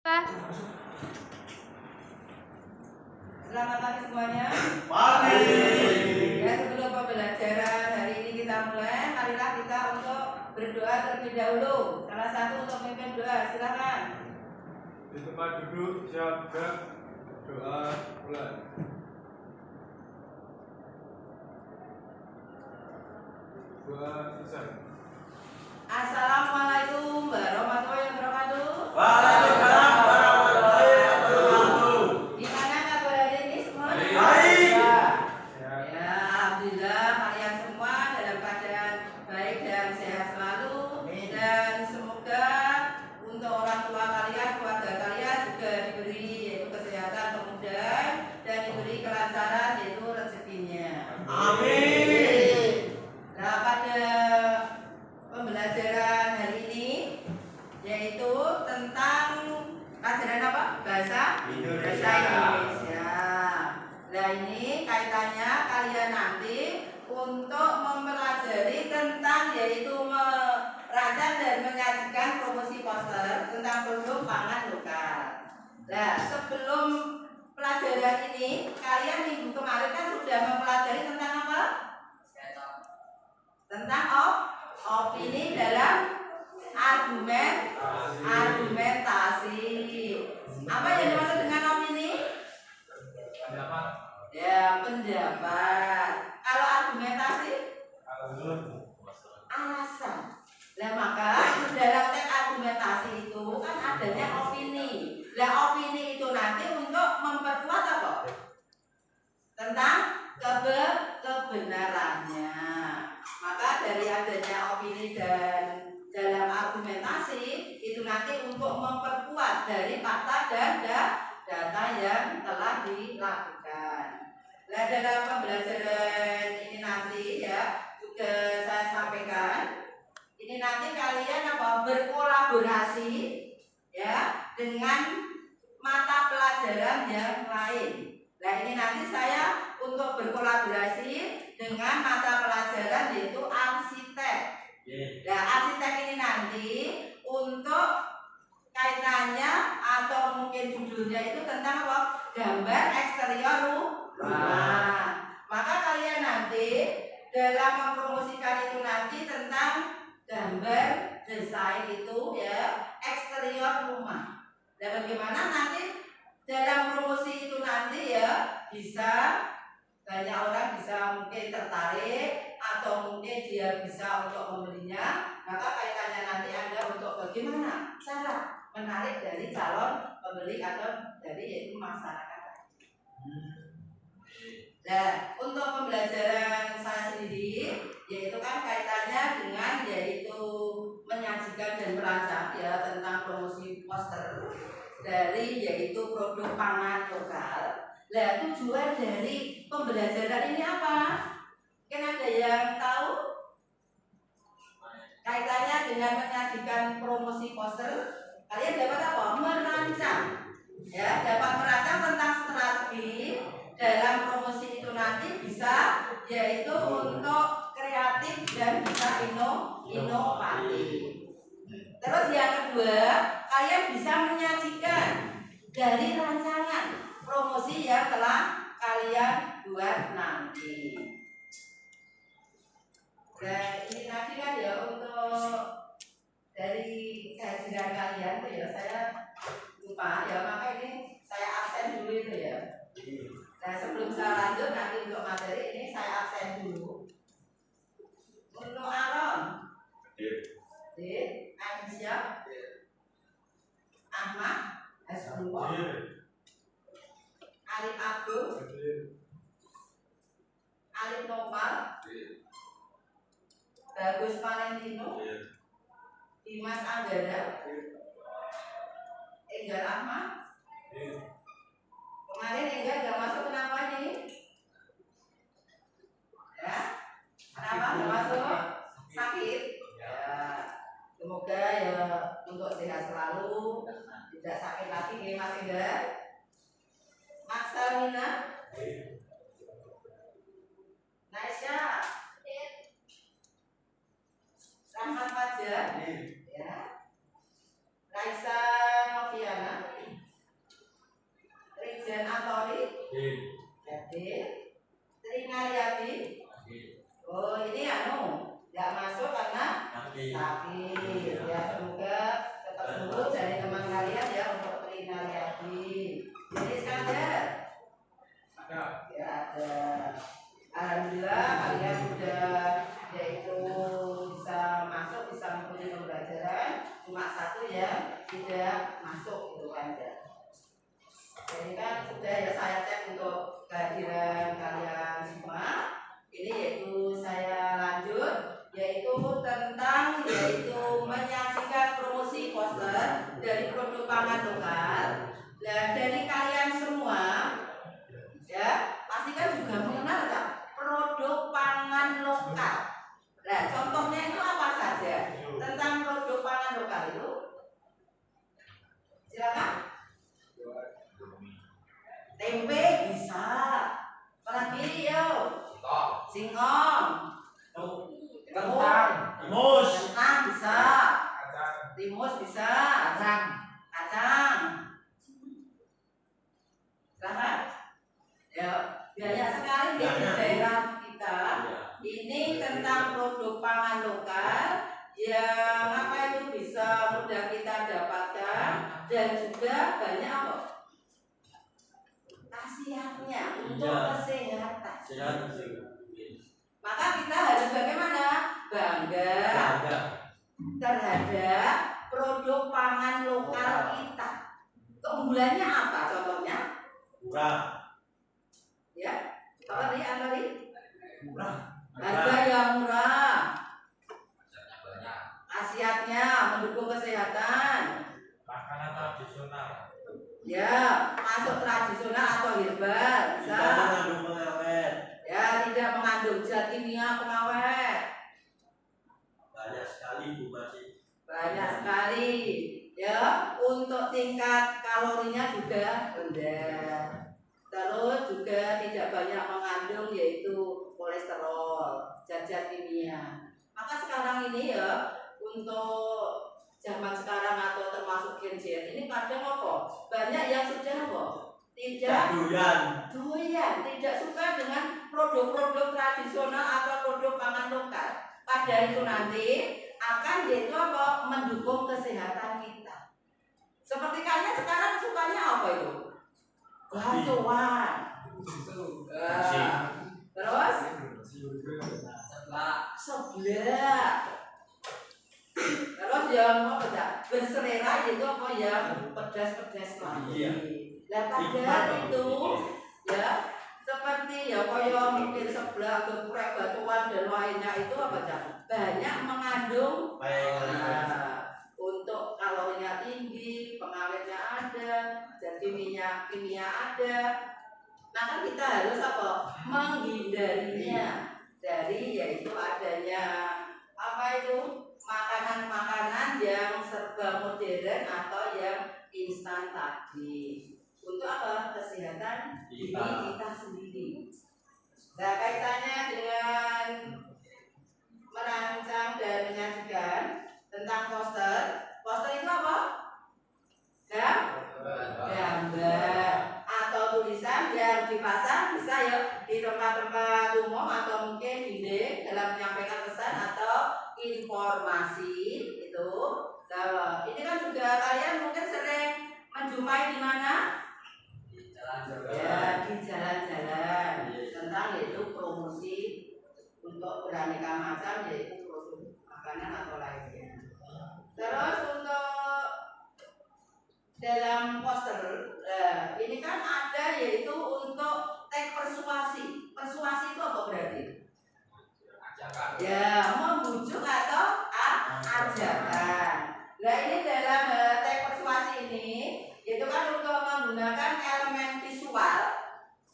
Selamat pagi semuanya. Pagi. Ya, sebelum pembelajaran hari ini kita mulai, marilah kita untuk berdoa terlebih dahulu. Salah satu untuk memimpin doa, silakan. Di tempat duduk siap gerak, doa mulai. Doa selesai. Assalamualaikum warahmatullahi wabarakatuh. Waalaikumsalam warahmatullahi wabarakatuh. Gimana kabar hari ini semua? Baik. Ya, alhamdulillah kalian semua dalam keadaan baik dan sehat selalu. Dan semoga untuk orang tua kalian, keluarga kalian juga diberi yaitu kesehatan, kemudahan dan diberi kelancaran yaitu rezekinya. Amin. Nah, pada pembelajaran hari ini yaitu tentang pelajaran apa? Bahasa Indonesia. Nah, ini kaitannya kalian nanti untuk mempelajari tentang yaitu merancang dan menyajikan promosi poster tentang produk pangan lokal. Nah, sebelum pelajaran ini kalian minggu kemarin kan sudah mempelajari tentang apa? Tentang opini dalam argumentasi. Apa yang dimaksud dengan opini? Pendapat. Ya, pendapat. Kalau argumentasi? Alasan. Nah, maka dalam teks argumentasi itu kan adanya opini. Nah, opini itu nanti untuk memperkuat apa? Tentang kebenarannya. Maka dari adanya opini dan dalam argumentasi itu nanti untuk memperkuat dari fakta dan data yang telah dilakukan. Nah, dalam pembelajaran ini nanti ya juga saya sampaikan ini nanti kalian apa berkolaborasi ya dengan mata pelajaran yang lain. Nah, ini nanti saya untuk berkolaborasi dengan mata pelajaran yaitu arsitek. Nah, arsitek ini nanti untuk kaitannya atau mungkin judulnya itu tentang apa? Gambar eksterior rumah. Maka kalian nanti dalam mempromosikan itu nanti tentang gambar desain itu ya eksterior rumah. Dan bagaimana nanti dalam promosi itu nanti ya bisa banyak orang bisa mungkin tertarik atau mungkin dia bisa untuk membelinya. Maka kaitannya nanti Anda untuk bagaimana cara menarik dari calon pembeli atau dari yaitu masyarakat. Nah, untuk pembelajaran saya sendiri yaitu kan kaitannya dengan yaitu menyajikan dan merancang ya tentang promosi poster dari yaitu produk pangan lokal. Nah, tujuan dari pembelajaran ini apa? Kan ada yang tahu? Kaitannya dengan menyajikan promosi poster, kalian dapat apa? Merancang. Ya, dapat merancang tentang strategi dalam promosi itu nanti bisa yaitu untuk kreatif dan bisa inovatif. Terus yang kedua, kalian bisa menyajikan dari rancangan promosi yang telah kalian buat nanti. Dan ini nanti kan ya untuk dari kehadiran kalian tuh ya saya lupa ya, maka ini saya absen dulu itu ya. Nah, sebelum saya lanjut nanti untuk materi ini saya absen dulu. Untuk Aaron, Aisyah, Ahmad, Esbungo, Alif Agung, Alif Nopal, Bagus Valentino, Dimas Anggara, Enggar Ahmad. Kemarin Enggar gak masuk, kenapa ini? Ya, kenapa gak masuk? Sakit? Ya, semoga ya untuk sehat selalu, tidak sakit lagi nih Mas Enggar. Mas Salmina, Naisya, Rahmat Fajar, ya, Raisa Noviana, Hadir. Trinariati. Oh ini nggak masuk karena sakit. Ya semoga tetap sembuh dari teman kalian ya untuk Trinariati. Jadi sekarang ya ada. Alhamdulillah kalian sudah yaitu bisa masuk, bisa mengikuti pembelajaran. Cuma satu yang tidak masuk itu kan ya. Jadi kan sudah ya saya cek untuk kehadiran kalian semua. Ini yaitu saya lanjut yaitu tentang menyaksikan promosi poster dari produk pangan lokal. Dan dari kalian semua ya pastikan juga mengenal kan produk pangan lokal. Nah contohnya itu apa saja tentang produk pangan lokal itu? Silakan. Tempe bisa. Apalagi yo? Singkong. Kentang. Timus. Kentang bisa. Timus bisa. Kacang. Silakan. Ya, banyak sekali di daerah kita. Ini tentang produk pangan lokal yang apa itu bisa mudah kita dapatkan dan juga banyak apa? Khasiatnya untuk kesehatan. Maka kita harus bagaimana? Bangga terhadap produk pangan lokal kita. Keunggulannya apa contohnya? Murah. Ya, apa tadi? Murah. Harga yang murah. Khasiatnya mendukung kesehatan. Makanan tradisional. Ya, masuk tradisional atau herbal bisa. Tidak mengandung pengawet. Ya, tidak mengandung zat kimia pengawet. Banyak sekali Bu masih. Banyak sekali. Ya, untuk tingkat kalorinya juga rendah. Terus juga tidak banyak mengandung yaitu kolesterol, zat-zat kimia. Maka sekarang ini ya untuk zaman sekarang atau termasuk Gen Z ini kadang apa? Banyak yang sudah apa? Tidak doyan, tidak suka dengan produk-produk tradisional atau produk pangan lokal. Padahal itu nanti akan yaitu apa? Mendukung kesehatan kita. Seperti kalian sekarang sukanya apa itu? Gacuan. Terus seblak. Terus yang apa enggak? Berselera itu apa yang pedas-pedas lagi. Lah padahal itu ya seperti ya kaya mungkin seblak, geprek, gacuan dan lainnya itu apa enggak? Banyak mengandung untuk kalorinya tinggi, pengawetnya ada, zat kimia ada. Maka kita harus apa? Menghindarinya dari yaitu adanya apa itu makanan-makanan yang serba modern atau yang instan tadi. Untuk apa? Kesehatan diri kita sendiri. Nah kaitannya dengan merancang dan menyajikan tentang poster. Poster itu apa? Gambar atau tulisan yang dipasang bisa ya di tempat-tempat umum atau mungkin dinding dalam menyampaikan pesan atau informasi itu. Nah, ini kan juga kalian mungkin sering menjumpai di mana? Ya, di jalan-jalan tentang yaitu promosi untuk beraneka macam yaitu produk makanan atau lainnya. Terus untuk dalam poster ini kan ada yaitu untuk teks persuasi. Persuasi itu apa berarti? Ya, membujuk atau ajakan. Nah ini dalam teks persuasi ini itu kan untuk menggunakan elemen visual,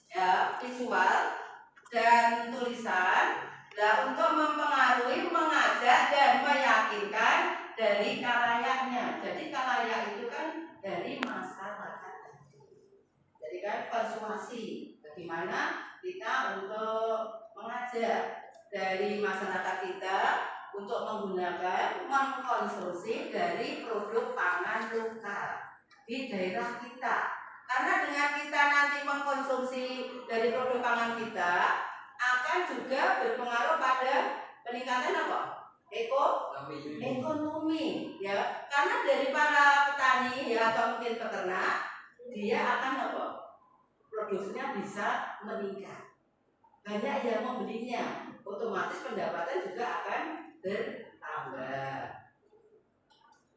ya visual dan tulisan. Nah untuk mempengaruhi, mengajak dan meyakinkan dari kalayaknya. Jadi kalayak itu kan dari masyarakat. Jadi kan persuasi bagaimana kita untuk mengajak dari masyarakat kita untuk menggunakan mengkonsumsi dari produk pangan lokal di daerah kita. Karena dengan kita nanti mengkonsumsi dari produk pangan kita akan juga berpengaruh pada peningkatan apa? Ekonomi ya. Karena dari para petani ya atau mungkin peternak dia akan apa? Produksinya bisa meningkat. Banyak yang membelinya, otomatis pendapatan juga akan bertambah.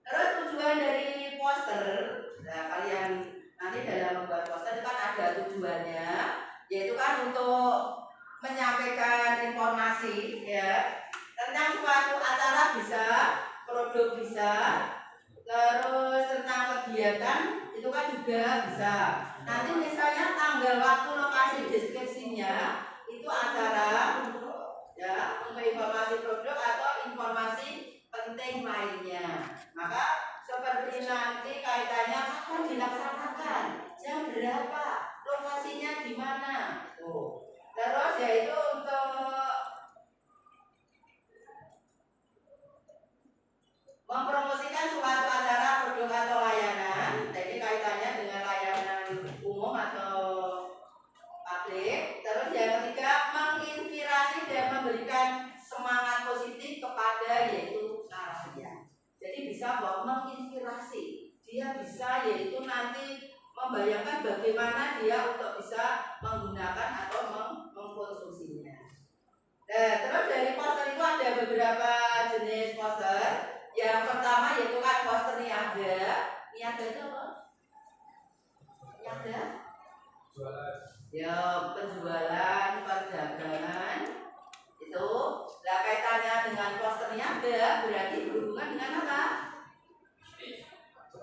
Terus tujuan dari poster, nah kalian nanti dalam membuat poster itu kan ada tujuannya, yaitu kan untuk menyampaikan informasi ya tentang suatu acara bisa, produk bisa, terus tentang kegiatan itu kan juga bisa. Nanti misalnya tanggal, waktu, lokasi, deskripsinya itu acara ya untuk informasi produk atau informasi penting lainnya. Maka seperti nanti kaitannya kapan dilaksanakan, jam berapa, lokasinya di mana. Terus yaitu untuk mempromosikan suatu acara, produk atau layanan. Jadi kaitannya dengan layanan umum atau publik. Terus yang ketiga, menginspirasi dan memberikan semangat positif kepada yaitu karya. Jadi bisa menginspirasi. Dia bisa yaitu nanti membayangkan bagaimana dia untuk bisa menggunakan atau mengkonsumsinya. Terus dari poster itu ada beberapa jenis poster. Yang pertama yaitu kan poster niaga. Niaga itu apa? Niaga? Ya penjualan, perdagangan itu. Nah kaitannya dengan poster niaga berarti berhubungan dengan apa?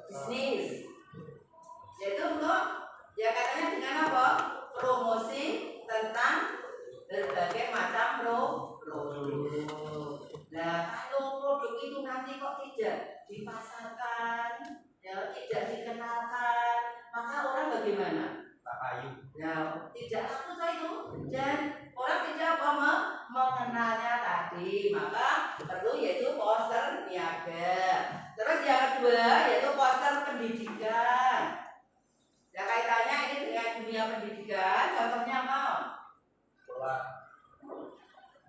Bisnis. Yaitu untuk ya katanya dengan apa? Promosi tentang berbagai macam produk. Nah kalau produk itu nanti kok tidak dipasarkan, ya tidak dikenalkan, maka orang bagaimana? Ya tidak laku itu dan orang tidak mengenalnya tadi, maka perlu yaitu poster niaga. Terus yang kedua yaitu poster pendidikan. Ya kaitannya ini dengan dunia pendidikan, contohnya apa?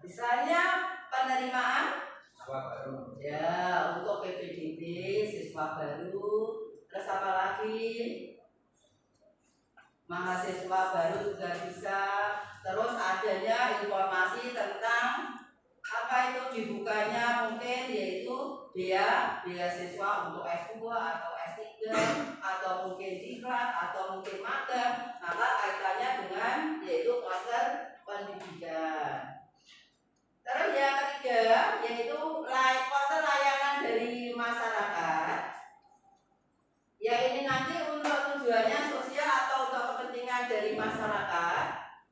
Misalnya penerimaan ya untuk PPDB siswa baru, terus apa lagi? Mahasiswa baru juga bisa. Terus adanya informasi tentang apa itu dibukanya mungkin yaitu beasiswa untuk S2 atau S3 atau mungkin diklat atau mungkin magang. Maka kaitannya dengan yaitu poster pendidikan. Terus yang ketiga yaitu poster layanan dari masyarakat. Ya ini nanti untuk tujuannya sosial atau untuk kepentingan dari masyarakat.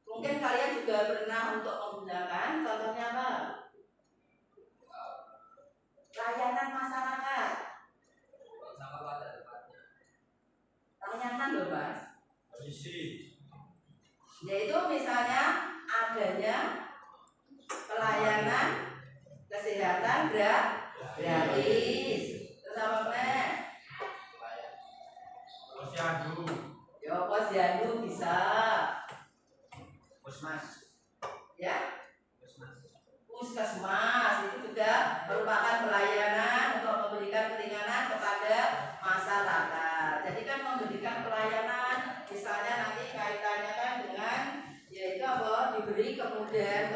Mungkin kalian juga pernah untuk menggunakan, contohnya apa? Layanan masyarakat. Layanan loh Mas. Yaitu misalnya adanya pelayanan kesehatan gratis. Terus apa nih? Posyandu. Yo posyandu bisa. Puskesmas. Ya. Puskesmas itu juga merupakan pelayanan untuk memberikan keringanan kepada masyarakat. Jadi kan memberikan pelayanan, misalnya nanti kaitannya kan dengan yaitu apa? Diberi kemudahan.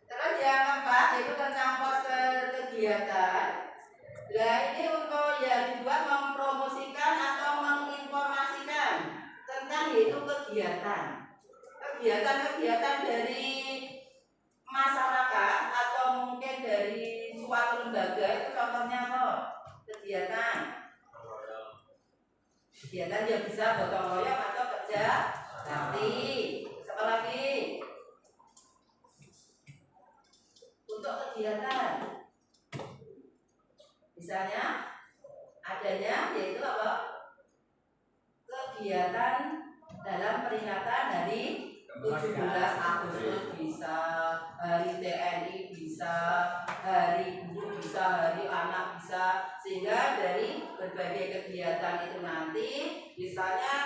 Terus yang keempat yaitu tentang poster kegiatan. Nah ini untuk yang dibuat mempromosikan atau menginformasikan tentang yaitu kegiatan dari masyarakat atau mungkin dari suatu lembaga itu contohnya apa? Kegiatan yang bisa gotong royong atau kerja bakti. Apa lagi? Untuk kegiatan misalnya adanya yaitu apa? Kegiatan dalam peringatan hari 17 Agustus bisa, hari TNI bisa, hari guru bisa, hari anak bisa, sehingga dari berbagai kegiatan itu nanti misalnya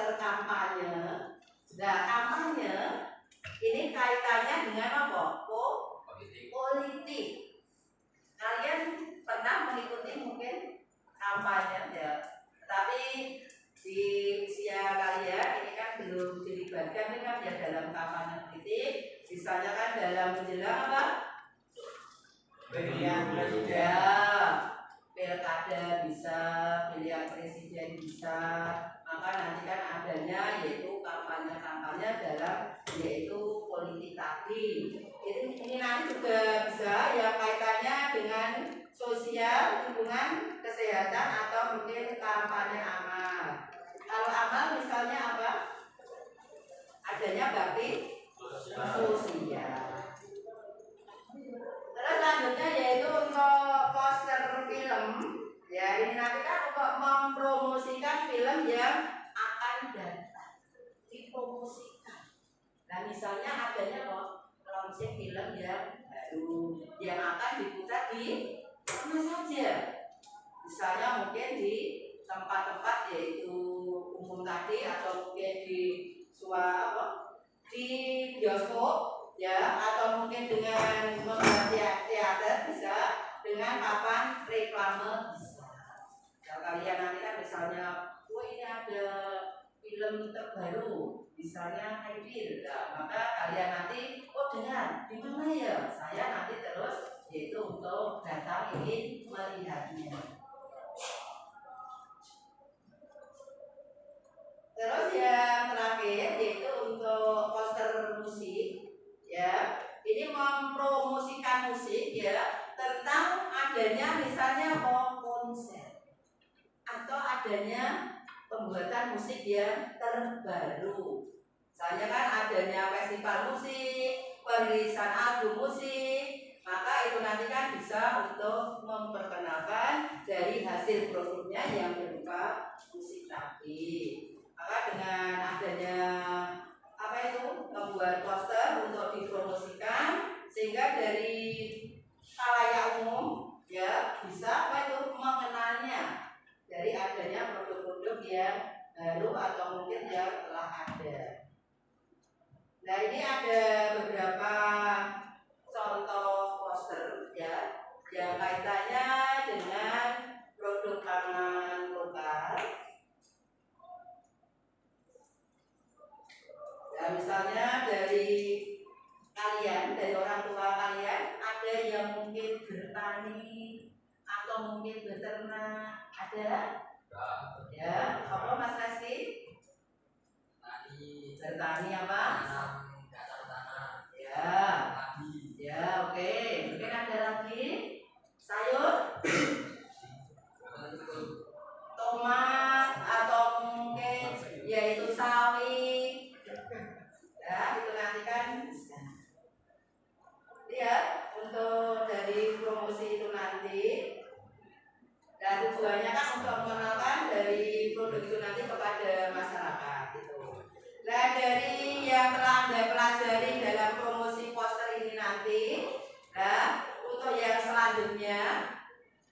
poster kampanye. Nah, kampanye ini kaitannya dengan apa? Politik. Kalian pernah mengikuti mungkin kampanye ya, tapi di usia kalian ini kan belum dilibatkan kan ya dalam kampanye politik, misalnya kan dalam menjelang apa? Pemilihan presiden, pilkada bisa, pilihan presiden bisa, maka nanti kan adanya yaitu kampanye-kampanye dalam yaitu politik tadi. Ini nanti juga bisa ya kaitannya dengan sosial, lingkungan, kesehatan atau mungkin kampanye amal. Kalau amal misalnya apa? Adanya bakti sosial. Terus selanjutnya yaitu untuk poster film. Ya ini nanti kan untuk mempromosikan film yang akan datang, dipromosikan. Nah misalnya adanya kok launching film yang baru yang akan diputar di mana saja. Misalnya mungkin di tempat-tempat yaitu umum tadi atau mungkin di di bioskop ya, atau mungkin dengan membuat teater bisa, dengan papan reklame bisa. Kalau kalian nanti kan misalnya, oh ini ada film terbaru, misalnya Hadir, nah, maka kalian nanti, oh dengar, di mana ya? Saya nanti terus yaitu untuk datang ingin melihatnya. Terus yang terakhir yaitu untuk poster musik, ya. Ini mempromosikan musik ya, tentang adanya misalnya konser atau adanya pembuatan musik yang terbaru. Misalnya kan adanya festival musik, perilisan album musik, maka itu nanti kan bisa untuk memperkenalkan dari hasil produknya yang berupa musik tadi. Maka dengan adanya apa itu membuat poster untuk dipromosikan, sehingga dari khalayak umum ya bisa apa itu mengenalnya dari adanya produk-produk yang baru atau mungkin yang telah ada. Nah ini ada beberapa contoh poster ya yang kaitannya dengan produk pangan lokal. Nah, misalnya dari kalian, dari orang tua kalian, ada yang mungkin bertani atau mungkin beternak, ada? Ya, apa Mas Reski? Bertani apa? Ya, ya, oke. Mungkin ada lagi sayur, tomat atau mungkin yaitu sawi. Ya, itu nanti kan bisa. Ya, untuk dari promosi itu nanti, dan tujuannya kan untuk mengenalkan dari produk itu nanti kepada masyarakat itu. Nah, dari yang telah Anda pelajari dalam promosi poster ini nanti, nah, untuk yang selanjutnya,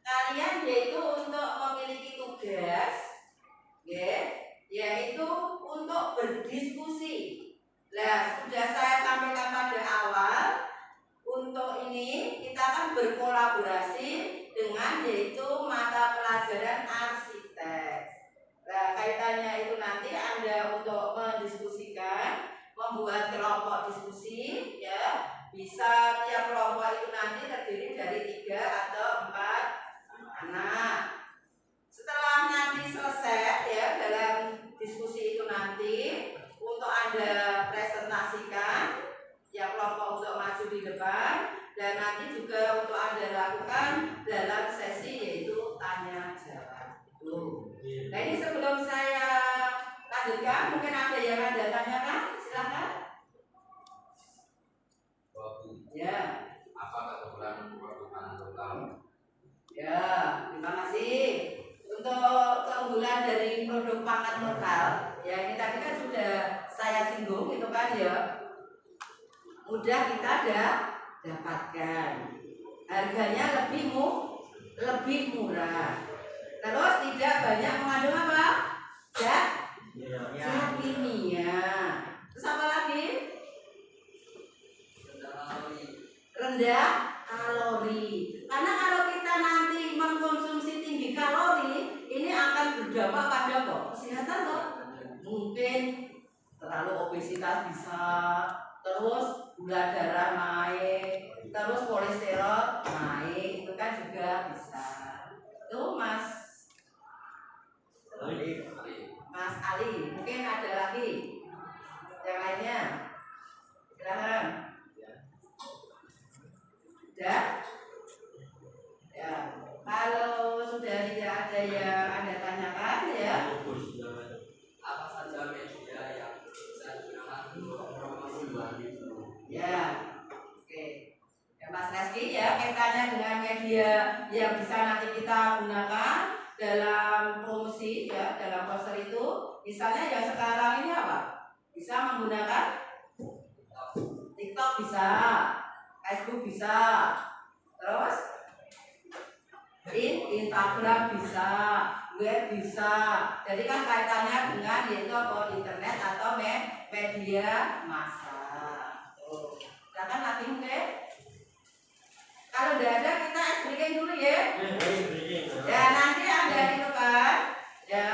kalian yaitu untuk memiliki tugas, ya, yaitu untuk berdiskusi. Nah, sudah saya sampaikan pada awal, untuk ini kita akan berkolaborasi dengan yaitu mata pelajaran arsitek. Nah, kaitannya itu nanti Anda untuk mendiskusikan, membuat kelompok diskusi, ya, bisa tiap kelompok itu nanti terdiri dari 3 atau 4 anak. Setelah nanti selesai ya dalam diskusi itu nanti, untuk Anda presentasikan, ya kelompok untuk maju di depan, dan nanti juga untuk Anda lakukan dalam sesi yaitu tanya jawab. Nah ini sebelum saya lanjutkan, mungkin ada yang Anda tanyakan, silakan. Ya. Apa keunggulan produk pangan lokal? Ya, terima kasih. Untuk keunggulan dari produk pangan lokal, ya ini tadi kan sudah saya singgung itu kan ya, mudah kita dapatkan, harganya lebih murah, terus tidak banyak mengandung apa? Zat kesehatan loh. Mungkin terlalu obesitas bisa, terus gula darah naik, terus kolesterol naik, itu kan juga bisa. Tuh Mas Ali, mungkin ada lagi yang lainnya. Silahkan. Ya, ya. Kalau sudah tidak ada yang Anda tanyakan ya. Apa saja media yang bisa digunakan untuk promosi? Ya, oke. Ya Mas Reski ya, kaitannya dengan media yang bisa nanti kita gunakan dalam promosi ya, dalam poster itu. Misalnya yang sekarang ini apa? Bisa menggunakan TikTok bisa, Facebook bisa, terus Instagram bisa, web bisa. Jadi kan kaitannya dengan yaitu apa? Internet atau media massa. Silakan lagi mungkin. Kalau tidak ada kita breaking dulu ya. Ya nanti ada itu kan, ya.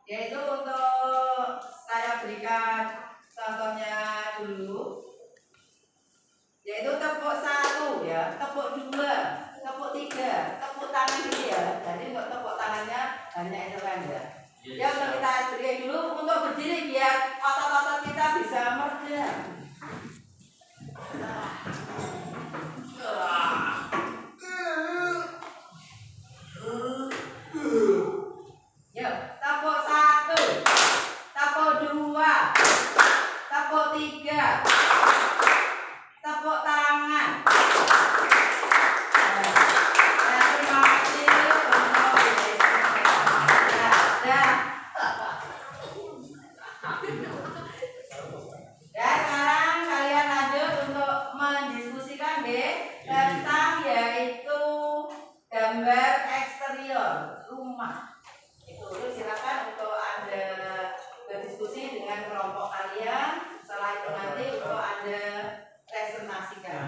Yaitu untuk saya berikan contohnya dulu. Yaitu tepuk 1 ya, tepuk 2, tepuk 3, tepuk tangan gitu ya. Jadi untuk tepuk tangannya hanya itu kan ya. Ya untuk kita breaking dulu untuk berdiri biar otot-otot kita bisa meredam. Yuk, tepuk 1, tepuk 2, tepuk 3, tepuk tangan. Terima kasih untuk ya, sekarang kalian lanjut untuk mendiskusikan tentang yaitu gambar eksterior rumah. Itu silakan untuk Anda berdiskusi dengan kelompok kalian. Setelah itu nanti untuk Anda presentasikan.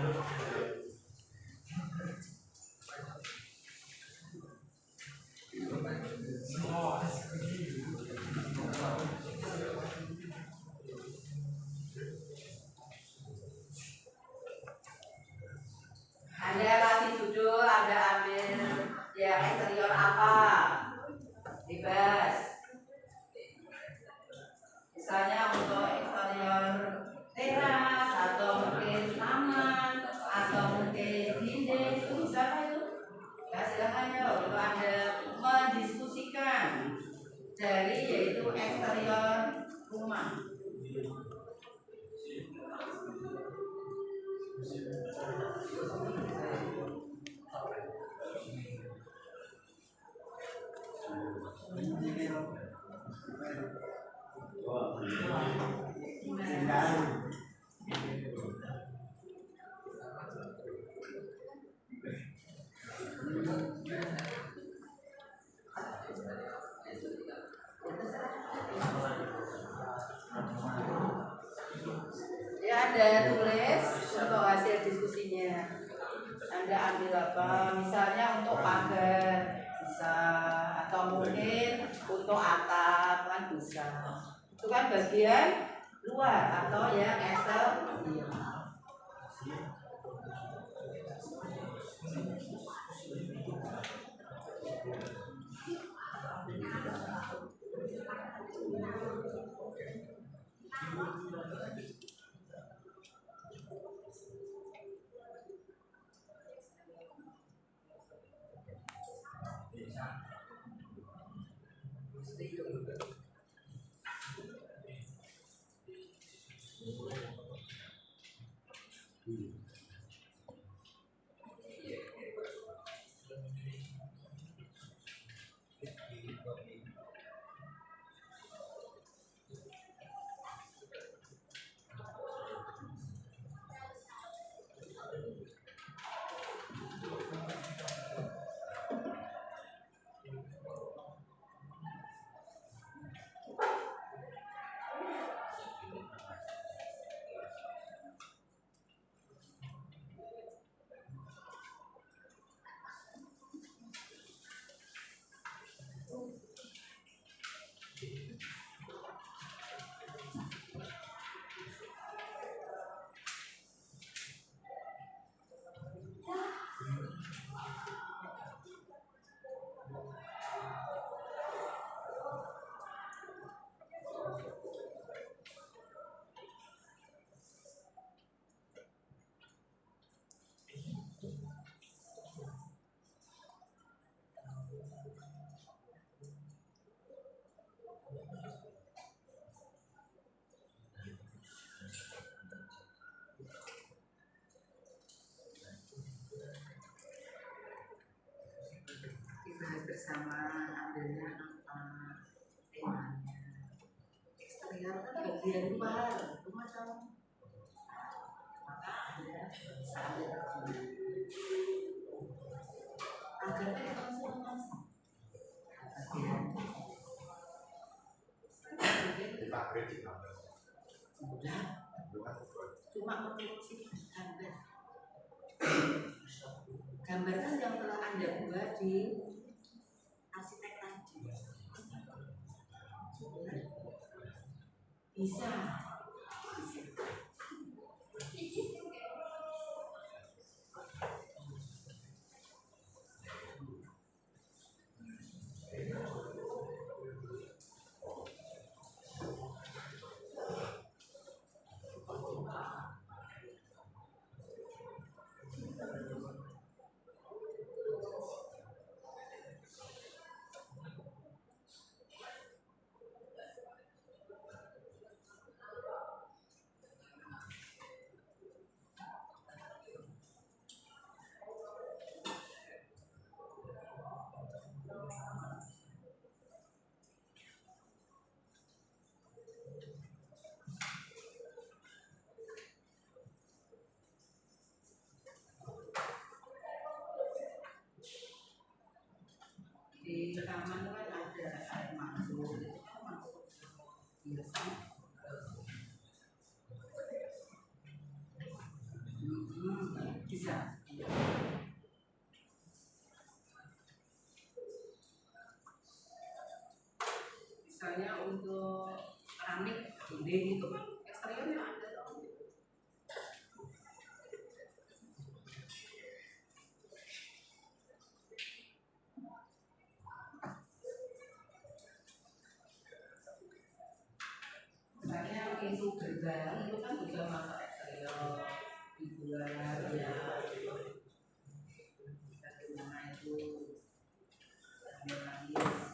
Anda kasih judul, Anda ambil ya eksterior apa, bebas. Misalnya untuk eksterior teras atau mungkin taman atau mungkin dinding itu bisa kan itu? Ya silakan ya untuk Anda mendiskusikan dari yaitu eksterior rumah. Ya Anda tulis untuk hasil diskusinya. Anda ambil apa? Misalnya untuk pagar bisa, atau mungkin untuk atap kan bisa. Itu kan bagian luar atau yang eksterior. Dibahas bersama ambilnya apa temanya. Eksterior kan bagian luar rumah kamu, maka Anda bisa ambil agarnya langsung mas bagian udah cuma memproduksi gambar kan yang telah Anda buat di arsitek tadi bisa. Di taman kan ada air mancur, itu kan masuk biasa. Bisa. Misalnya untuk keramik gede gitu kan eksteriornya ada dong. Misalnya pintu gerbang itu kan juga masa eksterior dibuat ya bagaimana itu nangis.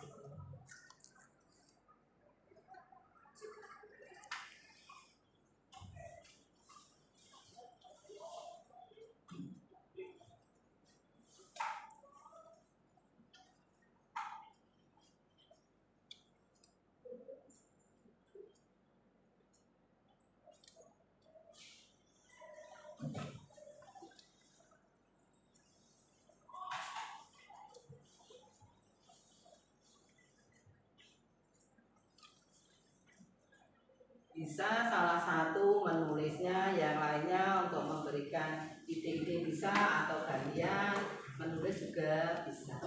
Bisa salah satu menulisnya, yang lainnya untuk memberikan ide-ide bisa, atau kalian menulis juga bisa.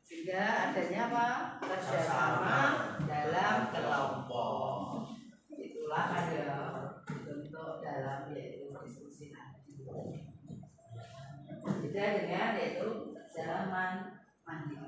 Sehingga adanya apa? Kerjasama dalam kelompok. Itulah ada bentuk dalam yaitu diskusi nanti. Beda dengan yaitu zaman mandiri.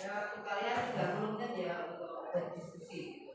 Ya, untuk kalian 30 menit ya untuk berdiskusi.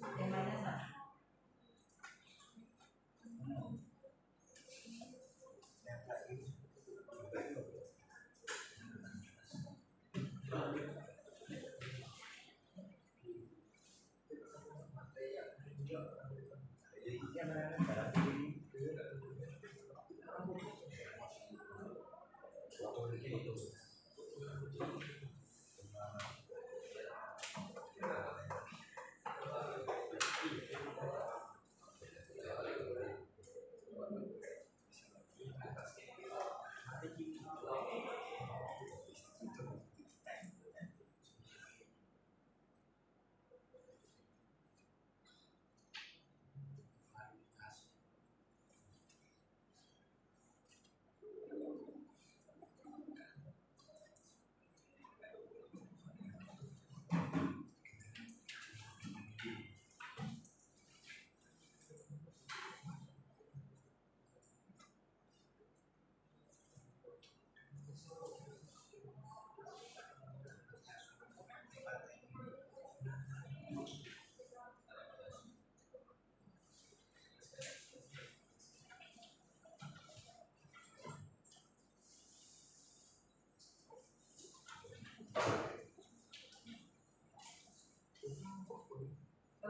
Temanya sama.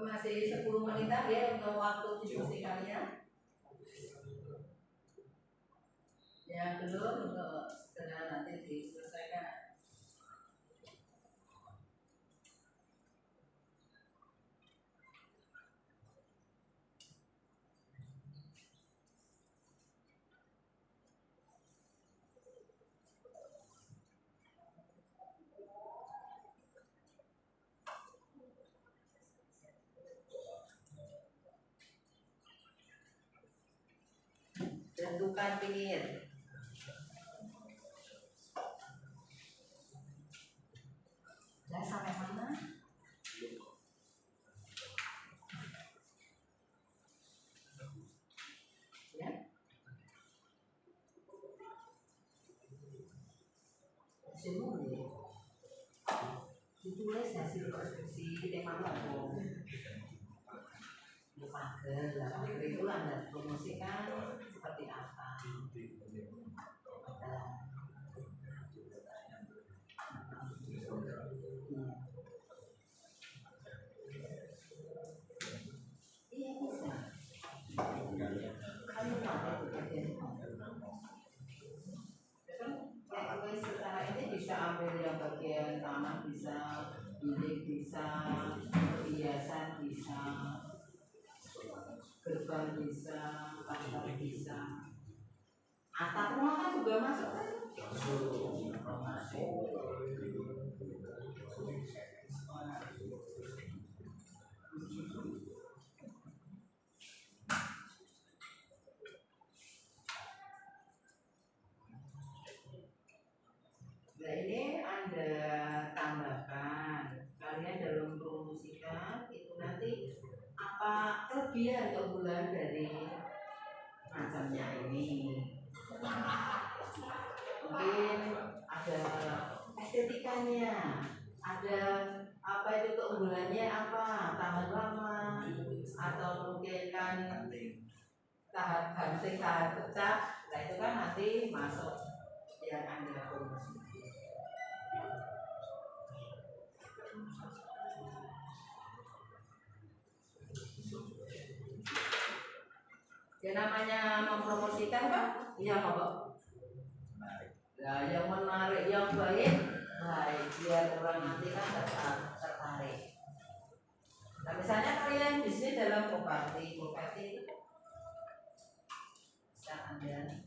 Masih 10 menitan ya untuk waktu diskusi kalian. Yang belum untuk segera nanti diselesaikan. depan pinggir. Nah, sampai mana? Ya. Semua ya. Ditulis hasil diskusi tema ngomong. Pagar, itu Anda promosikan seperti apa? Iya bisa. Kamu pakai bagian kayak secara ini bisa ambil yang bagian tanah bisa, bilik bisa, hiasan bisa, gerbang bisa, pasar bisa, atap rumah kan juga masuk kan? Nah ini Anda tambahkan, kalian dalam promosikan itu nanti apa kelebihan keunggulan dari macamnya ini. Mungkin ada estetikanya, ada apa itu keunggulannya apa, tahan lama, atau mungkin kan tahan banting, tahan pecah. Nah itu kan nanti masuk yang Anda promosikan. Ya namanya mempromosikan kan, yang apa? Nah, yang menarik, yang baik, biar orang nanti kan tertarik. Nah misalnya kalian bisnis dalam properti itu bisa Anda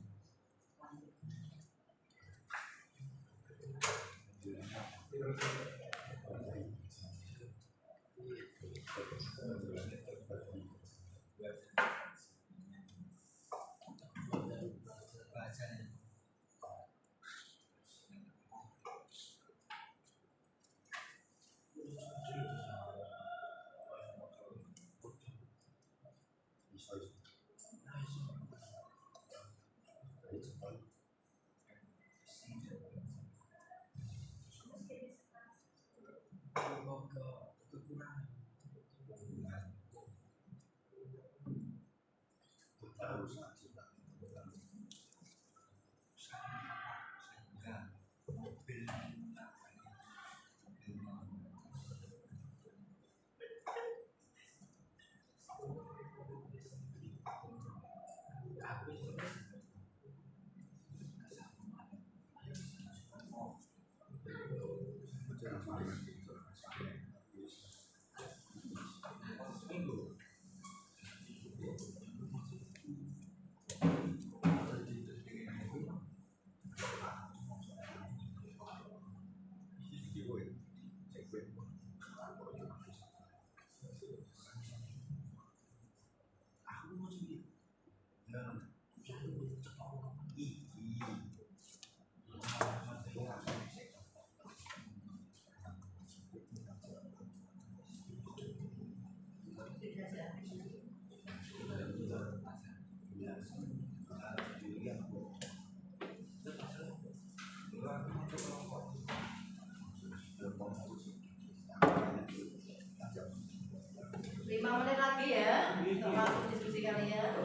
menit lagi ya untuk waktu diskusi kalian.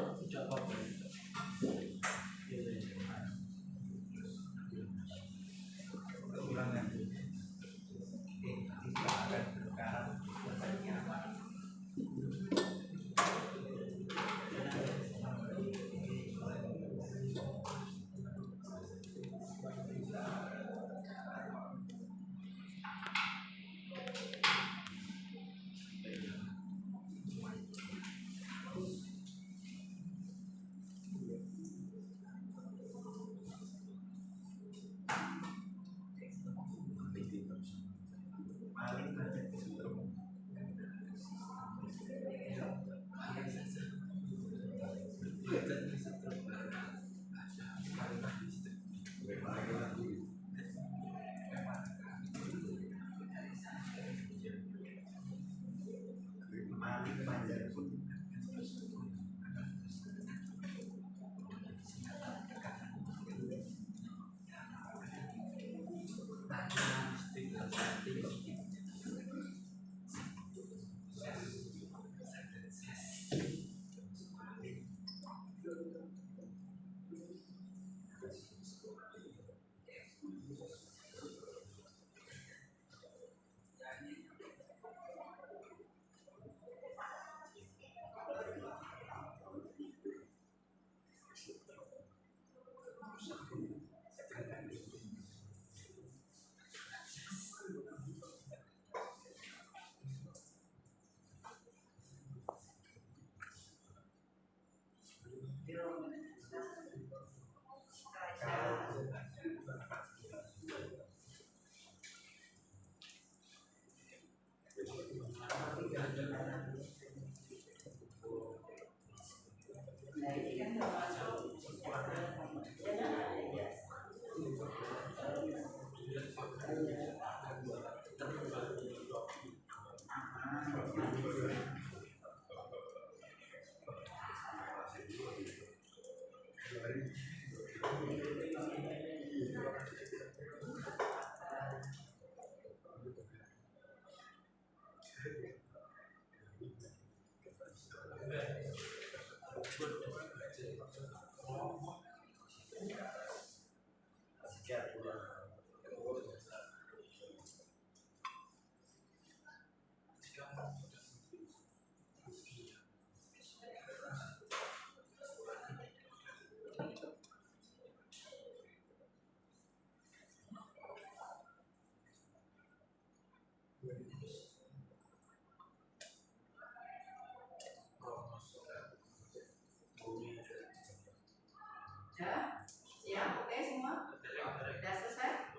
Ya, siap, oke semua? Sudah selesai?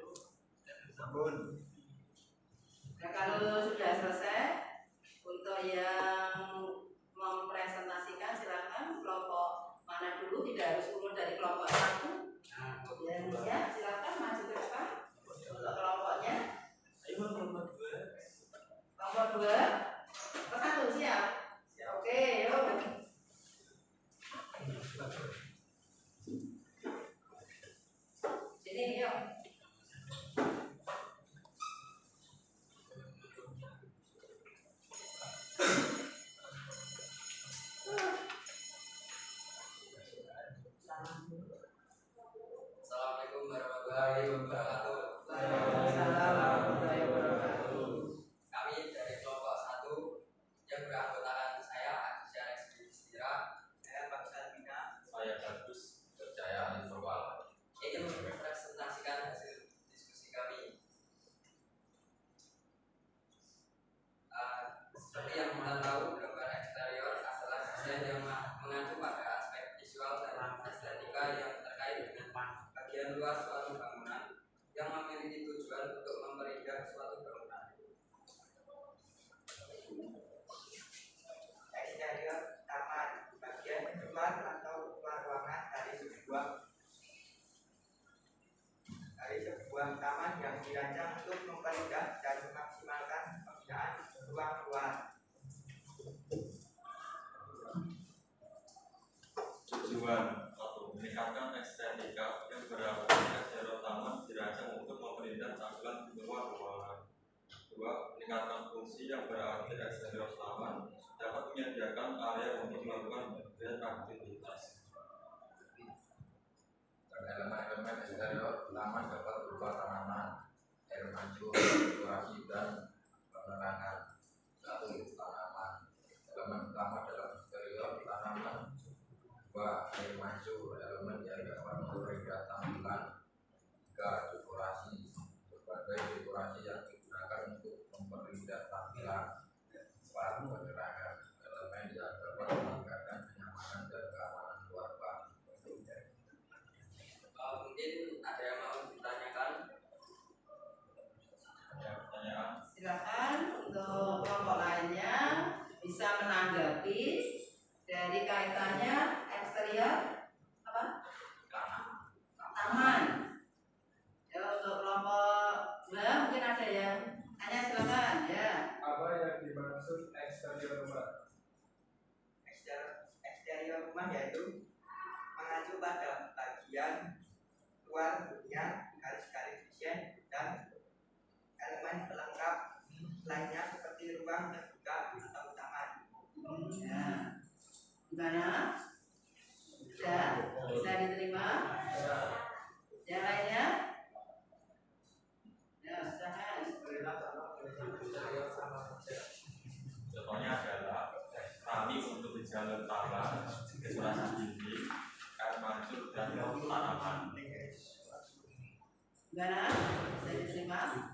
Nah, kalau sudah selesai, untuk yang mempresentasikan silakan kelompok mana dulu, tidak harus urut dari kelompok satu. Ya, silakan maju ke depan untuk kelompoknya. Kelompok dua, kelompok satu siap. Oke, yuk. Sini yuk. Assalamualaikum warahmatullahi wabarakatuh. Waalaikumsalam warahmatullahi wabarakatuh. Kami dari kelompok 1 yang beranggotakan saya Agus Alex Distira, saya Pak Salmina, Saya Bagus Percayaan Verbal. ingin mempresentasikan hasil diskusi kami. Seperti yang kita tahu, gambar eksterior adalah desain yang mengacu pada aspek visual dan estetika yang terkait dengan bagian luar suatu bangunan yang memiliki tujuan untuk memperindah suatu bangunan. Eksterior taman, bagian luar atau luar ruangan dari sebuah taman yang dirancang untuk memperindah dan memaksimalkan penggunaan ruang luar. Tujuan 1. Meningkatkan estetika yang berarti eksterior taman dirancang untuk memperindah tampilan di luar ruangan. 2. Meningkatkan fungsi yang berarti eksterior taman dapat menyediakan area untuk melakukan berbagai aktivitas. Elemen-elemen eksterior taman dapat berupa tanaman, air mancur, dekorasi, dan penerangan. 1. Tanaman. Elemen utama dalam eksterior tanaman. 2. Air mancur, elemen yang dapat memperindah tampilan. 3. Dekorasi. Berbagai dekorasi yang digunakan untuk memperindah tampilan. 4. Penerangan, elemen yang dapat meningkatkan kenyamanan dan keamanan luar ruangan. Mungkin ada yang mau ditanyakan? Ada pertanyaan? Silakan untuk kelompok lainnya bisa menanggapi dari kaitannya eksterior apa? Taman. Ya, untuk kelompok dua mungkin ada yang tanya, silakan ya. Apa yang dimaksud eksterior rumah? Eksterior rumah yaitu mengacu pada bagian luar dunia, garis-garis desain, dan elemen pelengkap lainnya seperti ruang terbuka atau taman. Ya. Gimana? Sudah? Bisa diterima? Yang lainnya? Ya, silakan. Contohnya adalah kami untuk di jalur taman, dekorasi dinding, air mancur, dan tanaman. Gimana? Bisa diterima?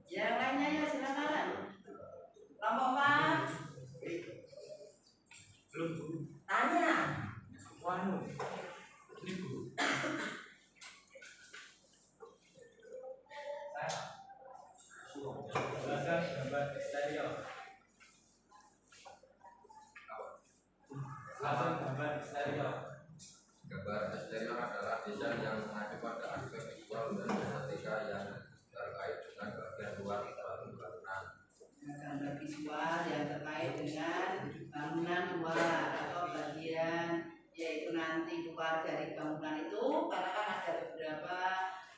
Yang lainnya ya silakan. Kelompok 4. Tanya. Jelaskan gambar eksterior. Jelaskan gambar eksterior. Gambar eksterior adalah desain yang mengacu pada aspek visual dan estetika yang terkait dengan bagian luar suatu bangunan. Gambar visual yang terkait dengan bangunan luar atau bagian yaitu nanti luar dari bangunan itu, karena kan ada beberapa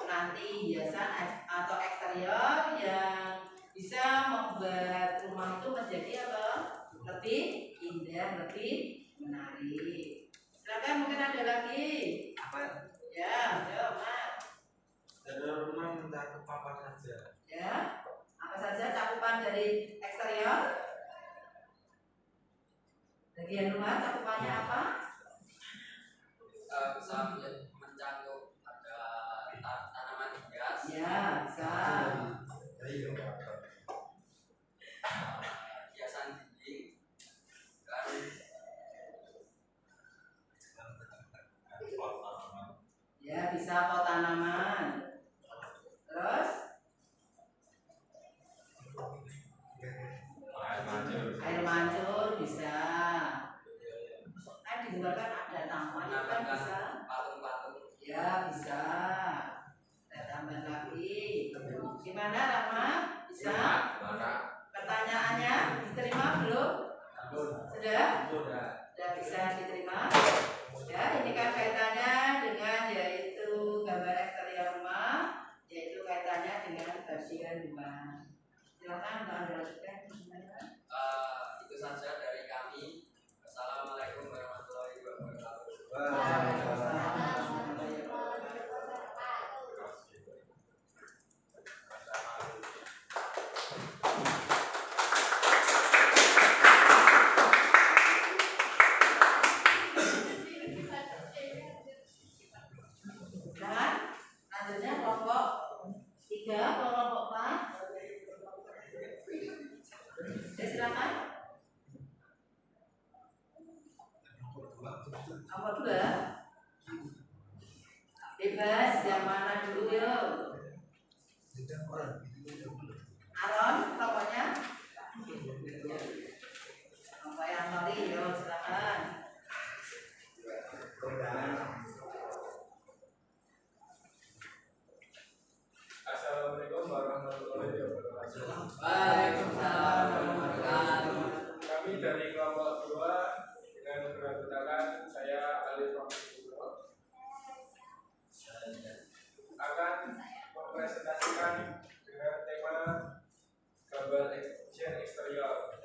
nanti hiasan atau eksterior yang bisa membuat membuat rumah itu menjadi apa? Lebih indah, lebih menarik. Silakan, mungkin ada lagi. Apa? Ya, ayo, Mas. Dari rumah mencakup apa saja? Ya, apa saja cakupan dari eksterior? Bagian luar cakupannya apa? Bisa mencakup ada tanaman hias, Ya, bisa. hiasan dinding, dan pot tanaman. Ya, bisa pot tanaman. Terus Air mancur. air mancur bisa. Kan di luar kan ada taman kan bisa. patung-patung. Ya, bisa. Kita tambah lagi. Gimana, Rama? Bisa? Mana? Pertanyaannya diterima belum? Sudah? Sudah bisa diterima? Ya, ini kan kaitannya dengan yaitu gambar eksterior rumah, yaitu kaitannya dengan bagian luar. Silakan Mbak Anda lanjutkan. Itu saja dari kami. Assalamualaikum warahmatullahi wabarakatuh. Dan lanjutnya kelompok 3, kelompok 4. Ya, silakan. Nomor 2. Bebas, yang mana dulu yuk? Aron, kelompoknya? Kelompok yang tadi, yuk silakan. Assalamualaikum warahmatullahi wabarakatuh. Waalaikumsalam warahmatullahi wabarakatuh. Kami dari kelompok 2 dengan kedatangan saya Ali Fahmudullah akan mempresentasikan dengan tema gambar desain eksterior.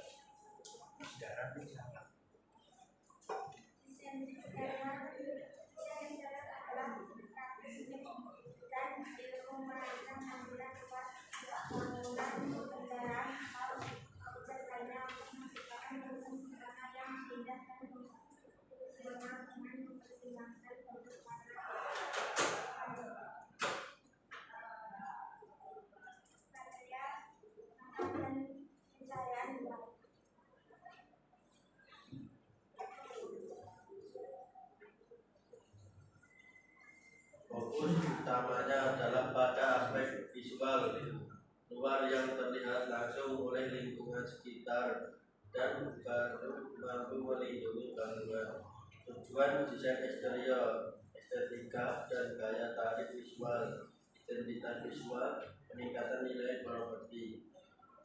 Fokus utamanya adalah pada aspek visual luar yang terlihat langsung oleh lingkungan sekitar dan baru mampu melindungi bangunan. Tujuan desain eksterior, estetika dan gaya tarik visual, identitas visual, peningkatan nilai properti.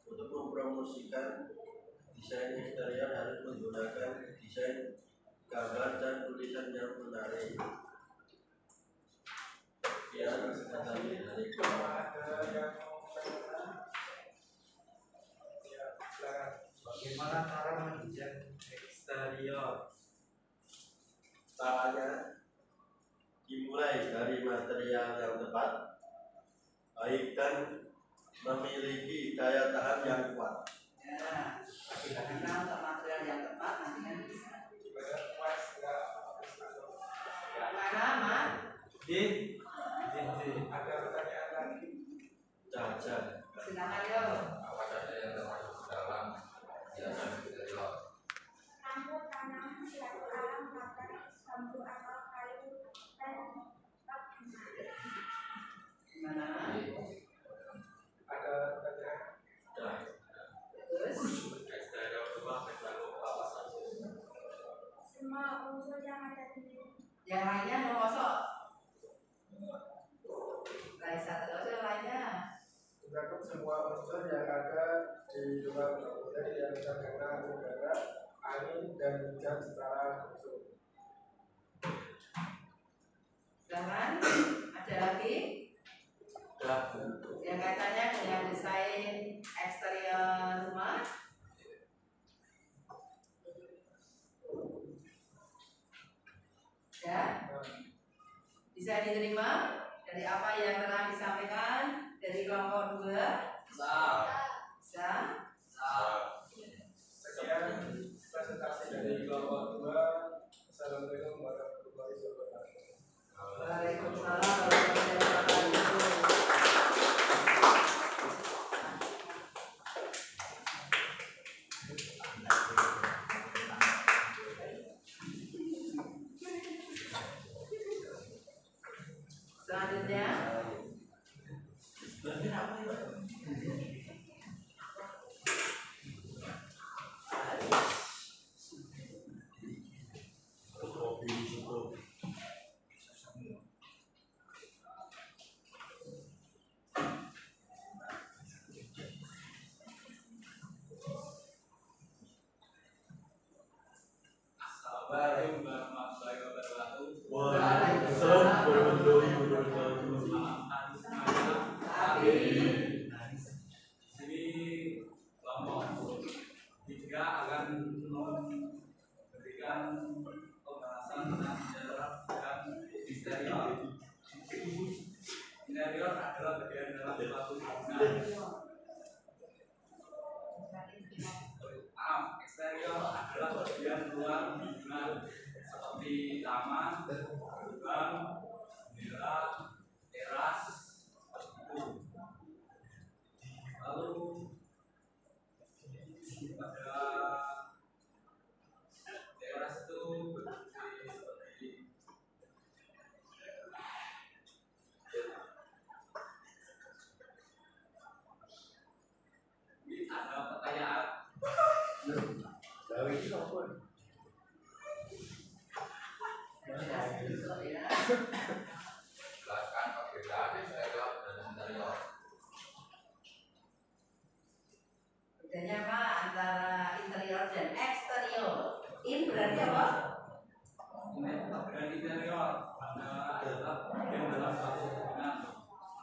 Untuk mempromosikan desain eksterior harus menggunakan desain gambar dan tulisan yang menarik. Ya, Ada yang mau bertanya? Ya, silakan. bagaimana cara mendesain eksterior? Caranya dimulai dari material yang tepat, baik dan memiliki daya tahan yang kuat. Ya, karena untuk material yang tepat nanti kan bisa. Mana, Mas? Ada pertanyaan lagi? Caca. Silakan yuk. Apa saja yang termasuk dalam hiasan eksterior? Lampu tanam, batu alam, bakar, bambu atau kayu, dan bak Gimana? Ada pertanyaan? Terus? Eksterior rumah mencakup apa saja? semua unsur yang ada di Yang lainnya mau kosong? Satu terus yang lainnya. Mencakup semua unsur yang ada di luar bangunan yang terkena udara, angin, dan hujan secara langsung. Silakan. Ada lagi? Yang kaitannya dengan desain eksterior Bisa diterima dari apa yang telah disampaikan dari kelompok 2? Bisa? Sekian presentasi dari kelompok 2. Assalamualaikum warahmatullahi wabarakatuh. Waalaikumsalam warahmatullahi wabarakatuh. Selanjutnya Assalamualaikum warahmatullahi wabarakatuh. Waalaikumsalam warahmatullahi wabarakatuh. Selamat pagi semuanya. Di sini kelompok 3 akan memberikan pembahasan tentang sejarah dan eksterior. Interior adalah bagian dalam suatu bangunan. Eksterior adalah bagian luar bangunan seperti taman, gerbang, jendela, teras, seperti itu. Lalu pada teras itu berdiri seperti ini. Ada pertanyaan? Jelaskan perbedaan eksterior dan interior. bedanya apa antara interior dan eksterior? In berarti apa? Dan interior adalah bagian dalam suatu bangunan,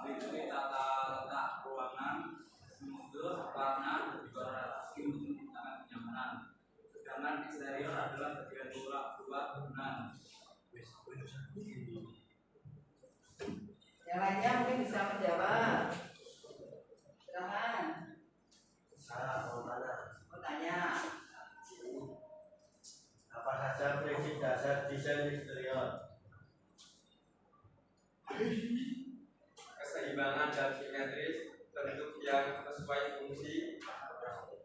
meliputi tata letak ruangan, struktur, warna, dan dekorasi untuk menciptakan kenyamanan. Sedangkan eksterior adalah bagian luar bangunan. Yang lainnya mungkin bisa menjawab. Silakan. Saya mau Tanya. apa saja prinsip dasar desain eksterior? Keseimbangan dan simetris, bentuk yang sesuai fungsi,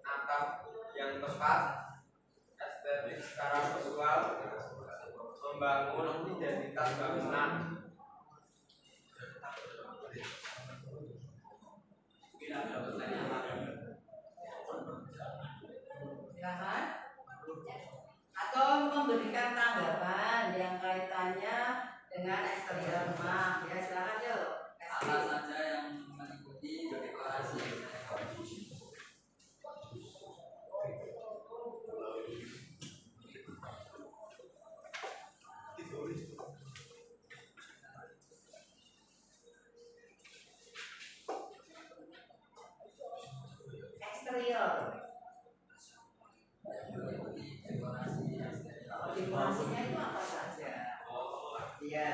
atap yang tepat, estetik secara visual, membangun identitas bangunan. Mungkin ada pertanyaan lain. Silakan. Atau memberikan tanggapan yang kaitannya dengan eksterior rumah. Ya silakan yuk. Apa saja yang mengikuti dekorasi Eksterior. Dekorasinya itu apa saja? Iya.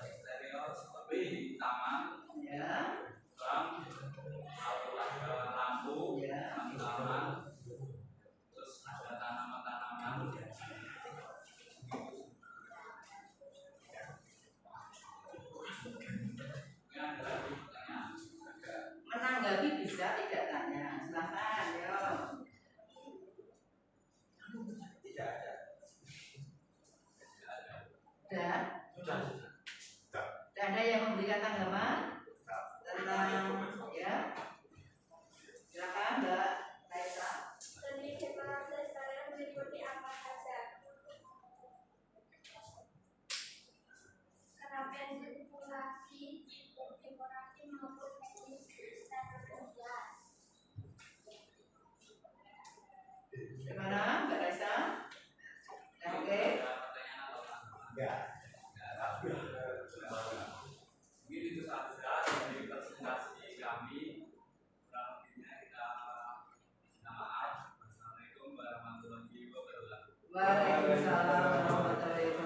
Eksterior seperti taman, Ya. bank, ada lampu, Ya. taman, terus ada tanaman-tanaman. Ini ada lagi pertanyaan. Menanggapi bisa tidak tanya. Silakan, yo. Tidak ada. Dan tidak ada yang memberikan tanggapan tentang ya. Silakan Mbak Raisa. Dari dekorasi eksterior meliputi apa saja? Kerapian dekorasi, dekorasi maupun teknis eksterior jelas. Gimana Mbak Raisa? Oke. Ada pertanyaan atau apa? Enggak. Mungkin itu saja dari presentasi kami. Kurang lebihnya kita minta maaf. Assalamualaikum warahmatullahi wabarakatuh. Waalaikumsalam warahmatullahi wabarakatuh.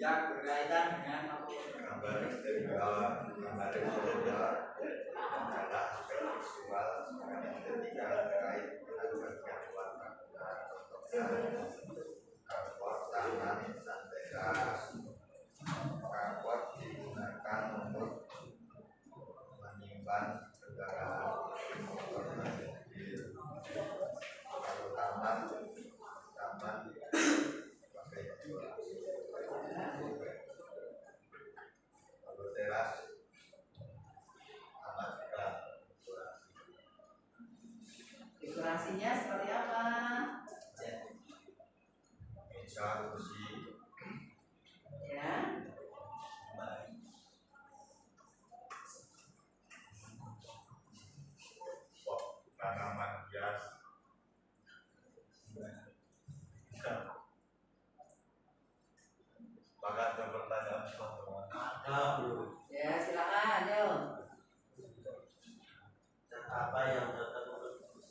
yang berkaitan dengan gambar eksterior adalah aspek visual dan estetika terkait dengan bagian luar bangunan, carport taman dan teras. Carport digunakan untuk menyimpan kendaraan motor dan mobil. Kalau taman pakai dekorasi. Kalau teras taman juga dekorasi. Dekorasinya seperti apa? Meja, kursi, Ya. tanaman hias. Maka ada pertanyaan Ada bro. Ya, silakan, yuk. Dan apa yang dapat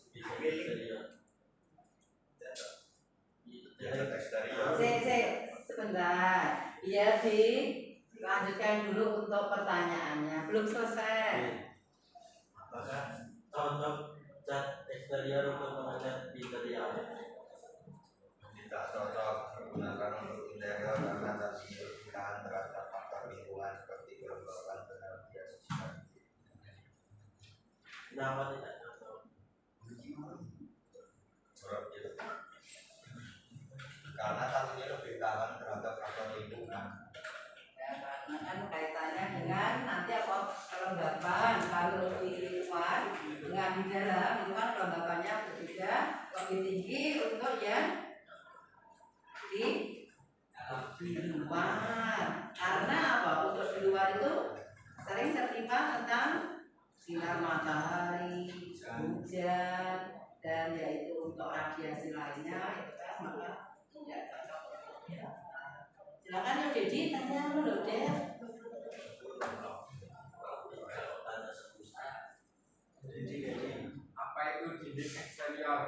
bisa eksterior? cat eksterior. Sebentar. Biar dilanjutkan dulu untuk pertanyaannya. Belum selesai. Apakah cocok cat eksterior untuk mengecat interior? Tidak cocok digunakan untuk interior karena cat ini bertahan terhadap faktor lingkungan seperti kelembaban dan energi sosial. Kenapa tidak cocok? Karena cat ini lebih tahan terhadap faktor lingkungan. Ya, karena kan kaitannya dengan nanti apa kelembapan. Kalau di luar dengan di dalam itu kan kelembapannya berbeda, lebih tinggi untuk yang di luar. Karena apa? Untuk di luar itu sering tertimpa tentang sinar matahari, hujan, dan yaitu untuk radiasi lainnya itu kan maka tidak cocok. Ya. Silakan ya Dedi, tanya dulu deh. apa itu dinding eksterior?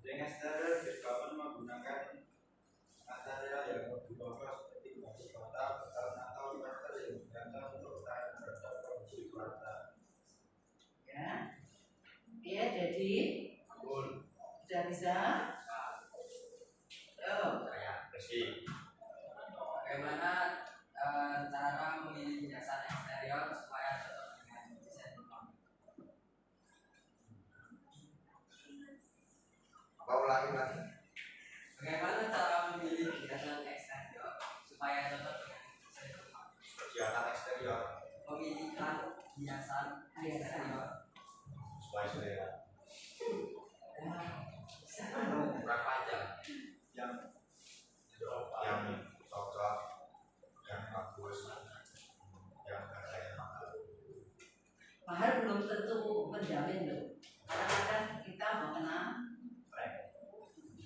Dinding eksterior dibangun menggunakan material yang lebih kokoh seperti batu bata, beton atau plaster yang dirancang untuk tahan terhadap korupsi bata. Ya, iya Dedi, sudah bisa. Saya bersih. Bagaimana cara memilih hiasan eksterior supaya cocok dengan desain rumah? Apa ulangi lagi? Bagaimana cara memilih hiasan eksterior supaya cocok dengan desain rumah? Kegiatan eksterior Pemilihan hiasan eksterior. sesuai selera. kurang panjang. Yang cocok, yang bagus, yang harganya mahal. Mahal belum tentu menjamin loh. Kadang-kadang kita mau kena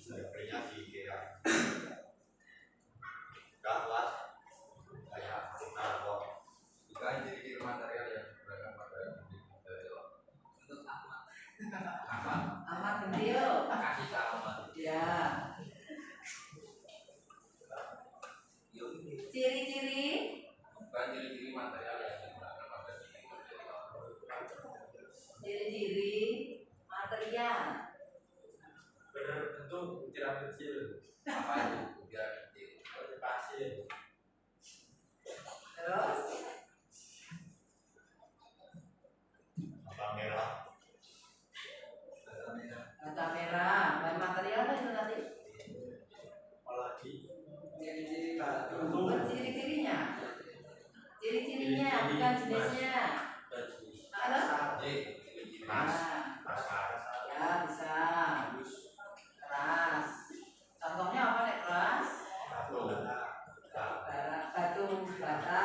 Belinya di IKEA. Enggak luas, kayak kok. Jika ciri-ciri material yang digunakan pada dinding eksterior. Untuk Ahmad. amat gentio. Kasih alamat. Ya. Ciri-ciri Bukan ciri-ciri material yang digunakan pada dinding eksterior. ciri-ciri material. Berbentuk butiran kecil Apa itu butiran kecil? seperti pasir. Terus Apa merah? bata merah. Bahan material apa itu tadi? Apalagi Ciri-ciri batu. Bukan ciri-cirinya. Ciri-cirinya bukan jenisnya. Halo? Ciri-ciri Nah, Pasar. ya bisa. Keras. Contohnya apa nek keras? Batu bata.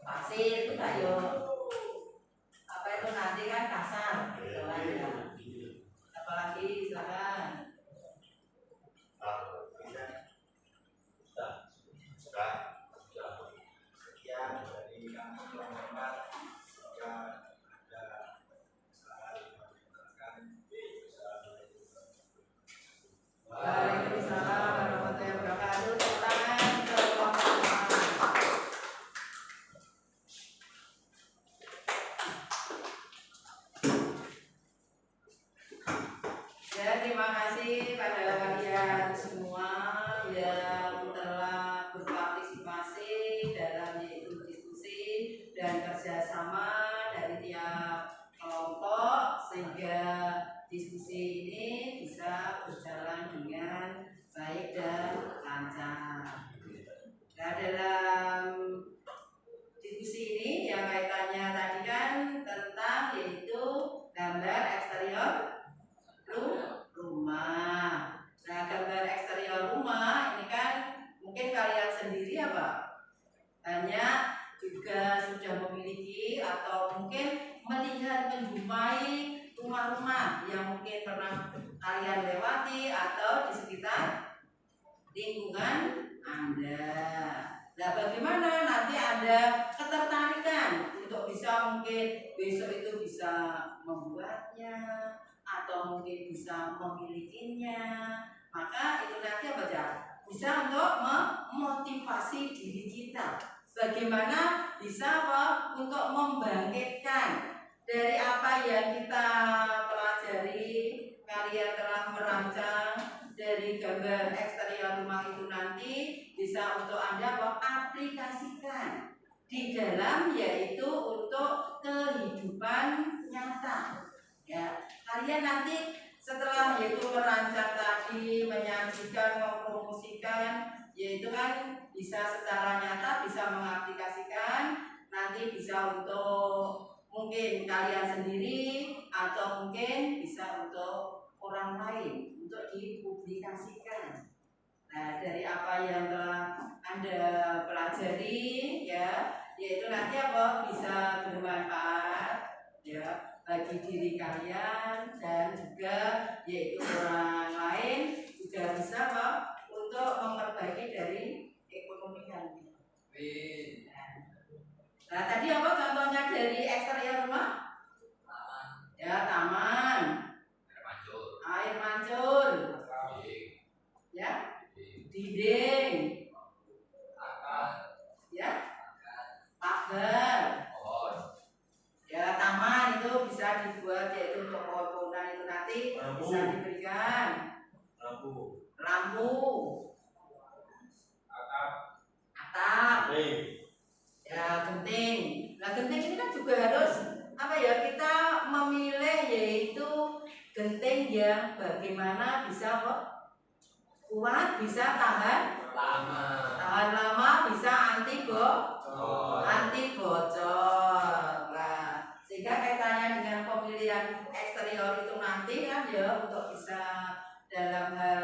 Pasir itu kayu. Apa itu nanti kan kasar. Gitu kan ya. Apalagi silakan. Sudah. sekian dari kami kasih pada kalian semua yang telah berpartisipasi dalam yaitu diskusi dan kerjasama dari tiap kelompok sehingga diskusi ini bisa berjalan dengan baik dan lancar. Nah, dalam diskusi ini yang kaitannya tadi kan tentang yaitu gambar eksterior rumah. Nah, gambar eksterior rumah ini kan mungkin kalian sendiri apa? Banyak juga sudah memiliki atau mungkin melihat menjumpai rumah-rumah yang mungkin pernah kalian lewati atau di sekitar lingkungan Anda. Nah, bagaimana nanti ada ketertarikan untuk bisa mungkin besok itu bisa membuatnya atau mungkin bisa memilikinya, maka itu nanti apa ya? Bisa untuk memotivasi diri kita. Bagaimana bisa apa? Untuk membangkitkan dari apa yang kita pelajari, kalian telah merancang dari gambar eksterior rumah itu nanti bisa untuk Anda aplikasikan di dalam yaitu untuk kehidupan nyata. Ya, kalian nanti setelah yaitu merancang tadi, menyajikan, mempromosikan, yaitu kan bisa secara nyata bisa mengaplikasikan, nanti bisa untuk mungkin kalian sendiri atau mungkin bisa untuk orang lain untuk dipublikasikan. Nah, dari apa yang telah Anda pelajari ya, yaitu nanti apa bisa bermanfaat ya bagi diri kalian dan juga yaitu orang lain juga bisa apa untuk memperbaiki dari ekonomi kalian. Nah, tadi apa contohnya dari eksterior rumah? Ya, taman. Air mancur. Ya. Dinding. Ya. Pagar. Ya, taman itu bisa dibuat yaitu untuk pohon-pohonan itu nanti bisa diberikan. Lampu. Atap. Ya, genting. Nah, genting ini kan juga harus apa ya, kita memilih yaitu genting yang bagaimana bisa kok kuat, bisa tahan lama, bisa anti bocor. Nah, sehingga kaitannya dengan pemilihan eksterior itu nanti kan ya untuk bisa dalam hal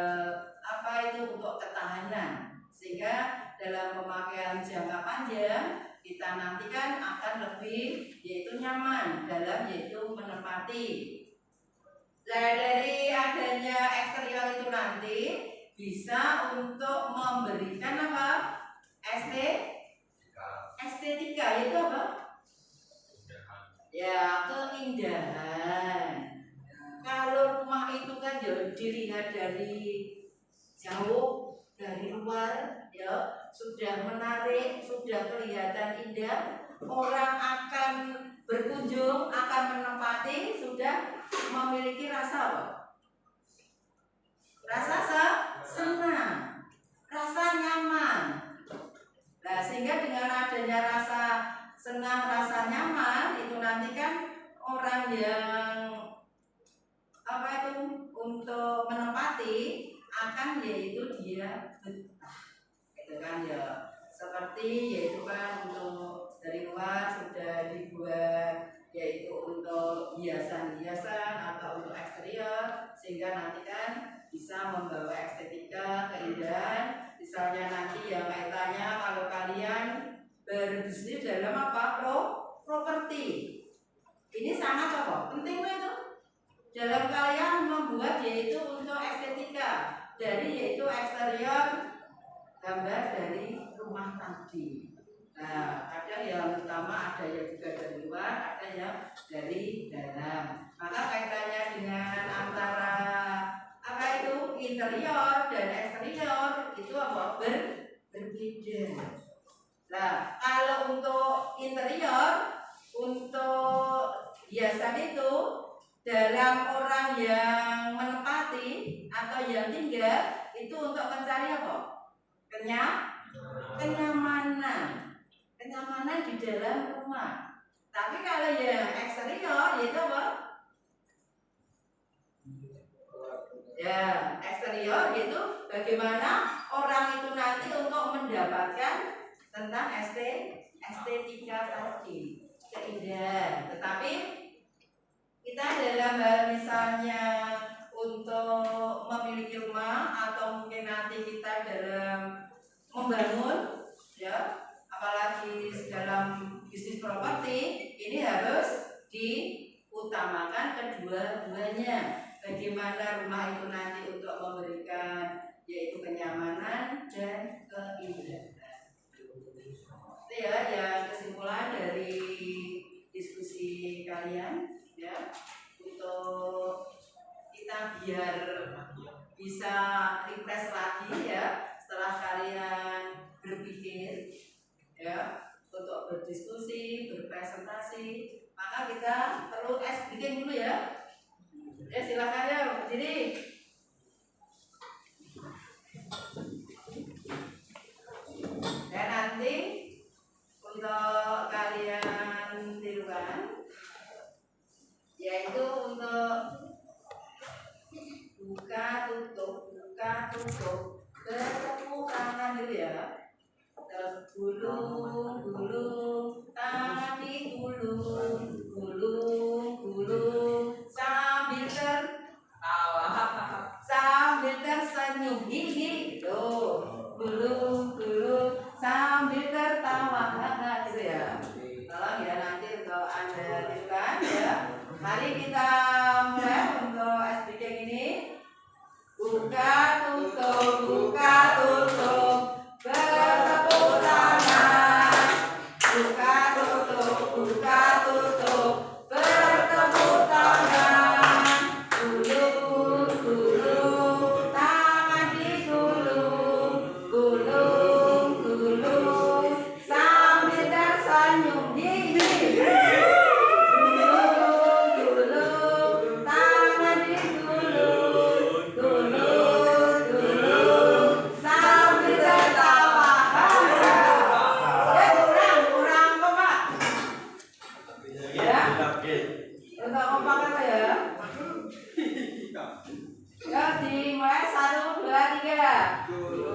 apa itu untuk ketahanan, sehingga dalam pemakaian jangka panjang kita nanti kan akan lebih yaitu nyaman dalam yaitu menempati. Nah, dari adanya eksterior itu nanti bisa untuk memberikan apa? Estetika itu apa? Ya, keindahan. Kalau rumah itu kan ya dilihat dari jauh, dari luar ya sudah menarik, sudah kelihatan indah, orang akan berkunjung, akan menempati, sudah memiliki rasa apa? Rasa senang, rasa nyaman. Nah, sehingga dengan adanya rasa senang, rasa nyaman itu nanti kan orang yang apa itu untuk menempati akan yaitu dia betah, gitu kan ya. Seperti yaitu kan untuk dari luar sudah dibuat yaitu untuk hiasan-hiasan atau untuk eksterior, sehingga nanti kan bisa membawa estetika, keindahan. Misalnya nanti yang kaitannya kalau kalian berbisnis dalam apa? Properti. Ini sangat apa? Penting itu. Dalam kalian membuat yaitu untuk estetika dari yaitu eksterior gambar dari rumah tadi. Nah, ada yang utama, ada yang juga dari luar, ada yang dari dalam. Maka kaitannya dengan antara apa itu interior dan eksterior itu apa? Berbeda. Nah, kalau untuk interior, untuk hiasan itu dalam orang yang menempati atau yang tinggal itu untuk mencari apa? Kenyamanan di dalam rumah. Tapi kalau yang eksterior itu apa? Ya, eksterior itu bagaimana orang itu nanti untuk mendapatkan tentang estetika tadi, keindahan. Tetapi kita dalam hal misalnya untuk memiliki rumah atau mungkin nanti kita dalam membangun, ya, apalagi dalam bisnis properti, ini harus diutamakan kedua-duanya. Bagaimana rumah itu nanti untuk memberikan yaitu kenyamanan dan keindahan. Itu ya yang kesimpulan dari diskusi kalian, ya, untuk kita biar bisa refresh lagi, ya, setelah kalian berpikir, ya, untuk berdiskusi, berpresentasi, maka kita perlu bikin dulu, ya. Ya, silakan ya berdiri. Dan nanti untuk kalian tiruan, yaitu untuk buka tutup, bertepuk tangan dulu, ya. Gulung, tangan digulung, sambil tertawa, sambil tersenyum, gini, tuh, gulung, sambil tertawa, gitu ya. Tolong ya nanti untuk Anda tirukan, ya. Mari kita mulai untuk SBK ini. Buka tutup, bertepuk tangan. Buka tutup, bertepuk tangan. Gulung, tangan digulung, sambil tersenyum, gini. Gulung, tangan digulung, sambil tertawa. Kurang kompak. Ya, untuk kompak apa ya? Ya, dimulai 1, 2, 3.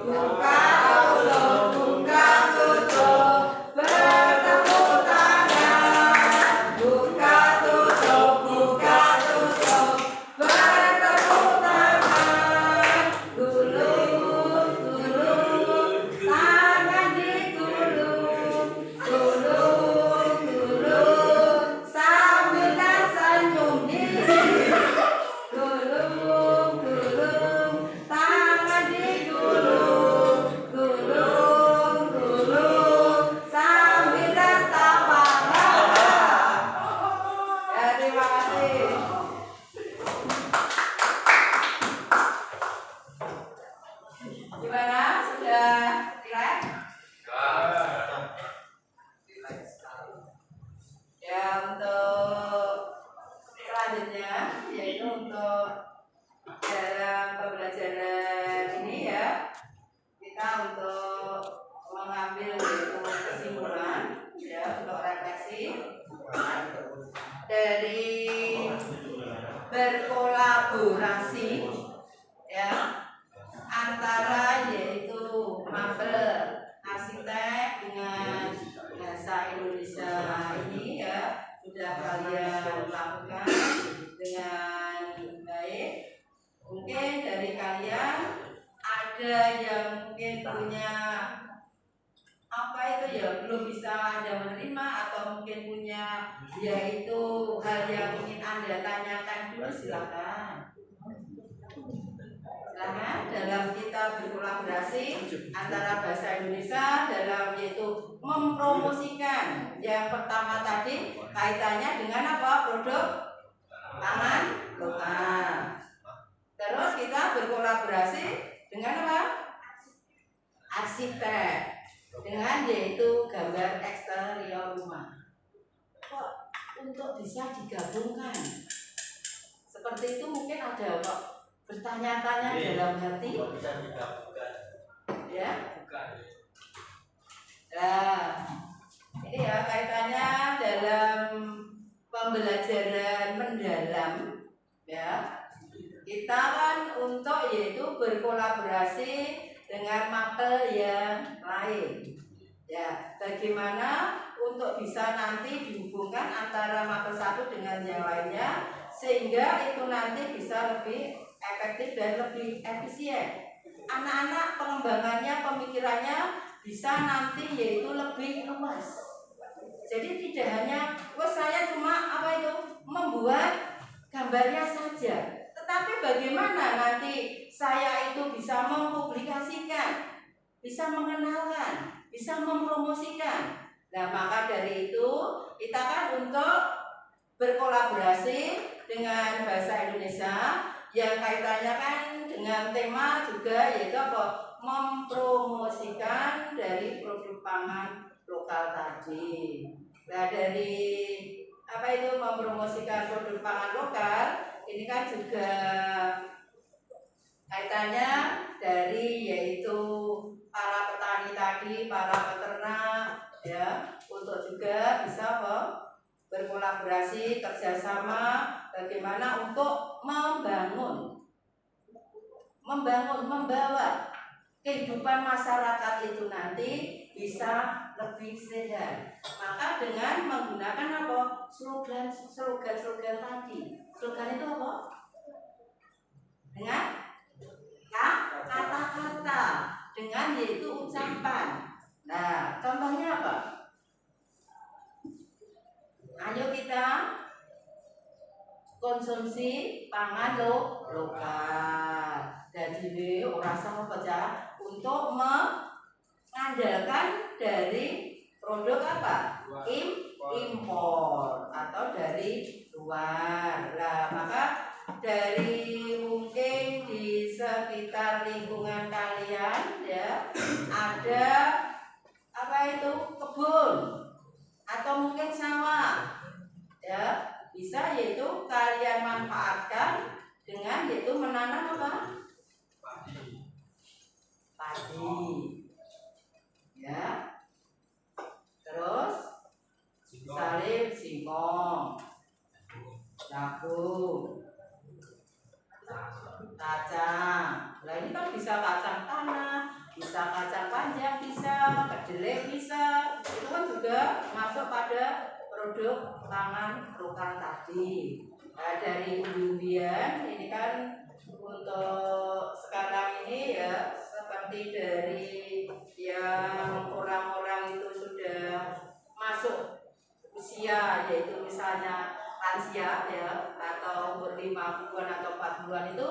Buka tutup, bertepuk tangan. Buka tutup, bertepuk tangan. Gulung, tangan digulung, sambil tersenyum, gulung, tangan digulung, sambil tertawa. Ya, terima kasih. Gimana? Sudah relax? Ya, untuk selanjutnya yaitu untuk dalam pembelajaran ini, ya, kita untuk mengambil yaitu kesimpulan, ya, untuk refleksi dari berkolaborasi, ya, antara yaitu mabel arsitek dengan bahasa Indonesia ini, ya, sudah kalian lakukan dengan baik. Mungkin dari kalian ada yang mungkin punya apa itu, ya, belum bisa Anda menerima, atau mungkin punya yaitu hal yang ingin Anda tanyakan dulu, silakan. Dalam kita berkolaborasi antara bahasa Indonesia dalam yaitu mempromosikan yang pertama tadi kaitannya dengan apa? Produk pangan lokal. Terus kita berkolaborasi dengan apa? Arsitek, dengan yaitu gambar eksterior rumah. Kok untuk bisa digabungkan seperti itu mungkin ada kok bertanya-tanya dalam hati. Bisa digabungkan. Ya. Nah, ini ya kaitannya dalam pembelajaran mendalam, ya. Kita kan untuk yaitu berkolaborasi dengan mapel yang lain. Ya, bagaimana untuk bisa nanti dihubungkan antara mapel satu dengan yang lainnya sehingga itu nanti bisa lebih efektif dan lebih efisien. Anak-anak pengembangannya, pemikirannya bisa nanti yaitu lebih luas. Jadi tidak hanya saya cuma membuat gambarnya saja, tetapi bagaimana nanti saya itu bisa mempublikasikan, bisa mengenalkan, bisa mempromosikan. Nah, maka dari itu kita kan untuk berkolaborasi dengan Bahasa Indonesia yang kaitannya kan dengan tema juga yaitu mempromosikan dari produk pangan lokal tadi. Nah, dari mempromosikan produk pangan lokal ini kan juga kaitannya dari yaitu para petani tadi, para peternak, ya, untuk juga bisa berkolaborasi kerjasama bagaimana untuk membawa kehidupan masyarakat itu nanti bisa lebih sehat. Maka dengan menggunakan slogan tadi. Slogan itu apa? Dengan kata-kata, dengan yaitu ucapan. Nah, contohnya apa? Ayo kita konsumsi pangan lokal. Jadi orang sama pecah untuk mengandalkan dari produk apa? Impor atau dari luar. Nah, maka dari mungkin di sekitar lingkungan kalian ya ada kebun atau mungkin sawah ya, bisa yaitu kalian manfaatkan dengan yaitu menanam apa? Padi ya, terus salib, singkong, jagung, kacang. Nah, ini kan bisa kacang tanah, bisa kacang panjang, bisa kedelai, bisa. Itu kan juga masuk pada produk pangan lokal tadi. Nah, dari umbi-umbian ini kan untuk sekarang ini ya seperti dari yang orang-orang itu sudah masuk usia yaitu misalnya lansia ya atau umur 50-an atau 40-an itu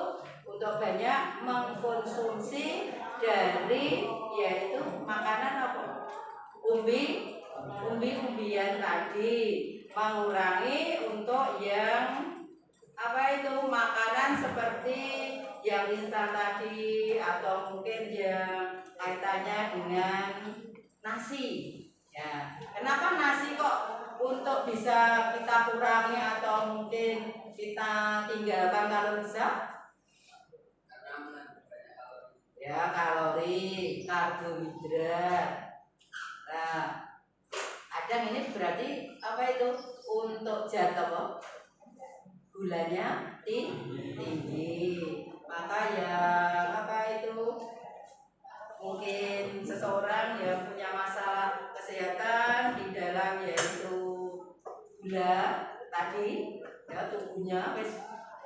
untuk banyak mengkonsumsi dari yaitu makanan apa? Umbi-umbian tadi, mengurangi untuk yang makanan seperti yang instan tadi atau mungkin yang kaitannya dengan nasi. Ya, kenapa nasi kok untuk bisa kita kurangi atau mungkin kita tinggalkan kalau bisa? Ya, kalori, karbohidrat. Nah, kadang ini berarti untuk jatuh gulanya tinggi. Maka yang mungkin seseorang yang punya masalah kesehatan di dalam yaitu gula tadi ya, tubuhnya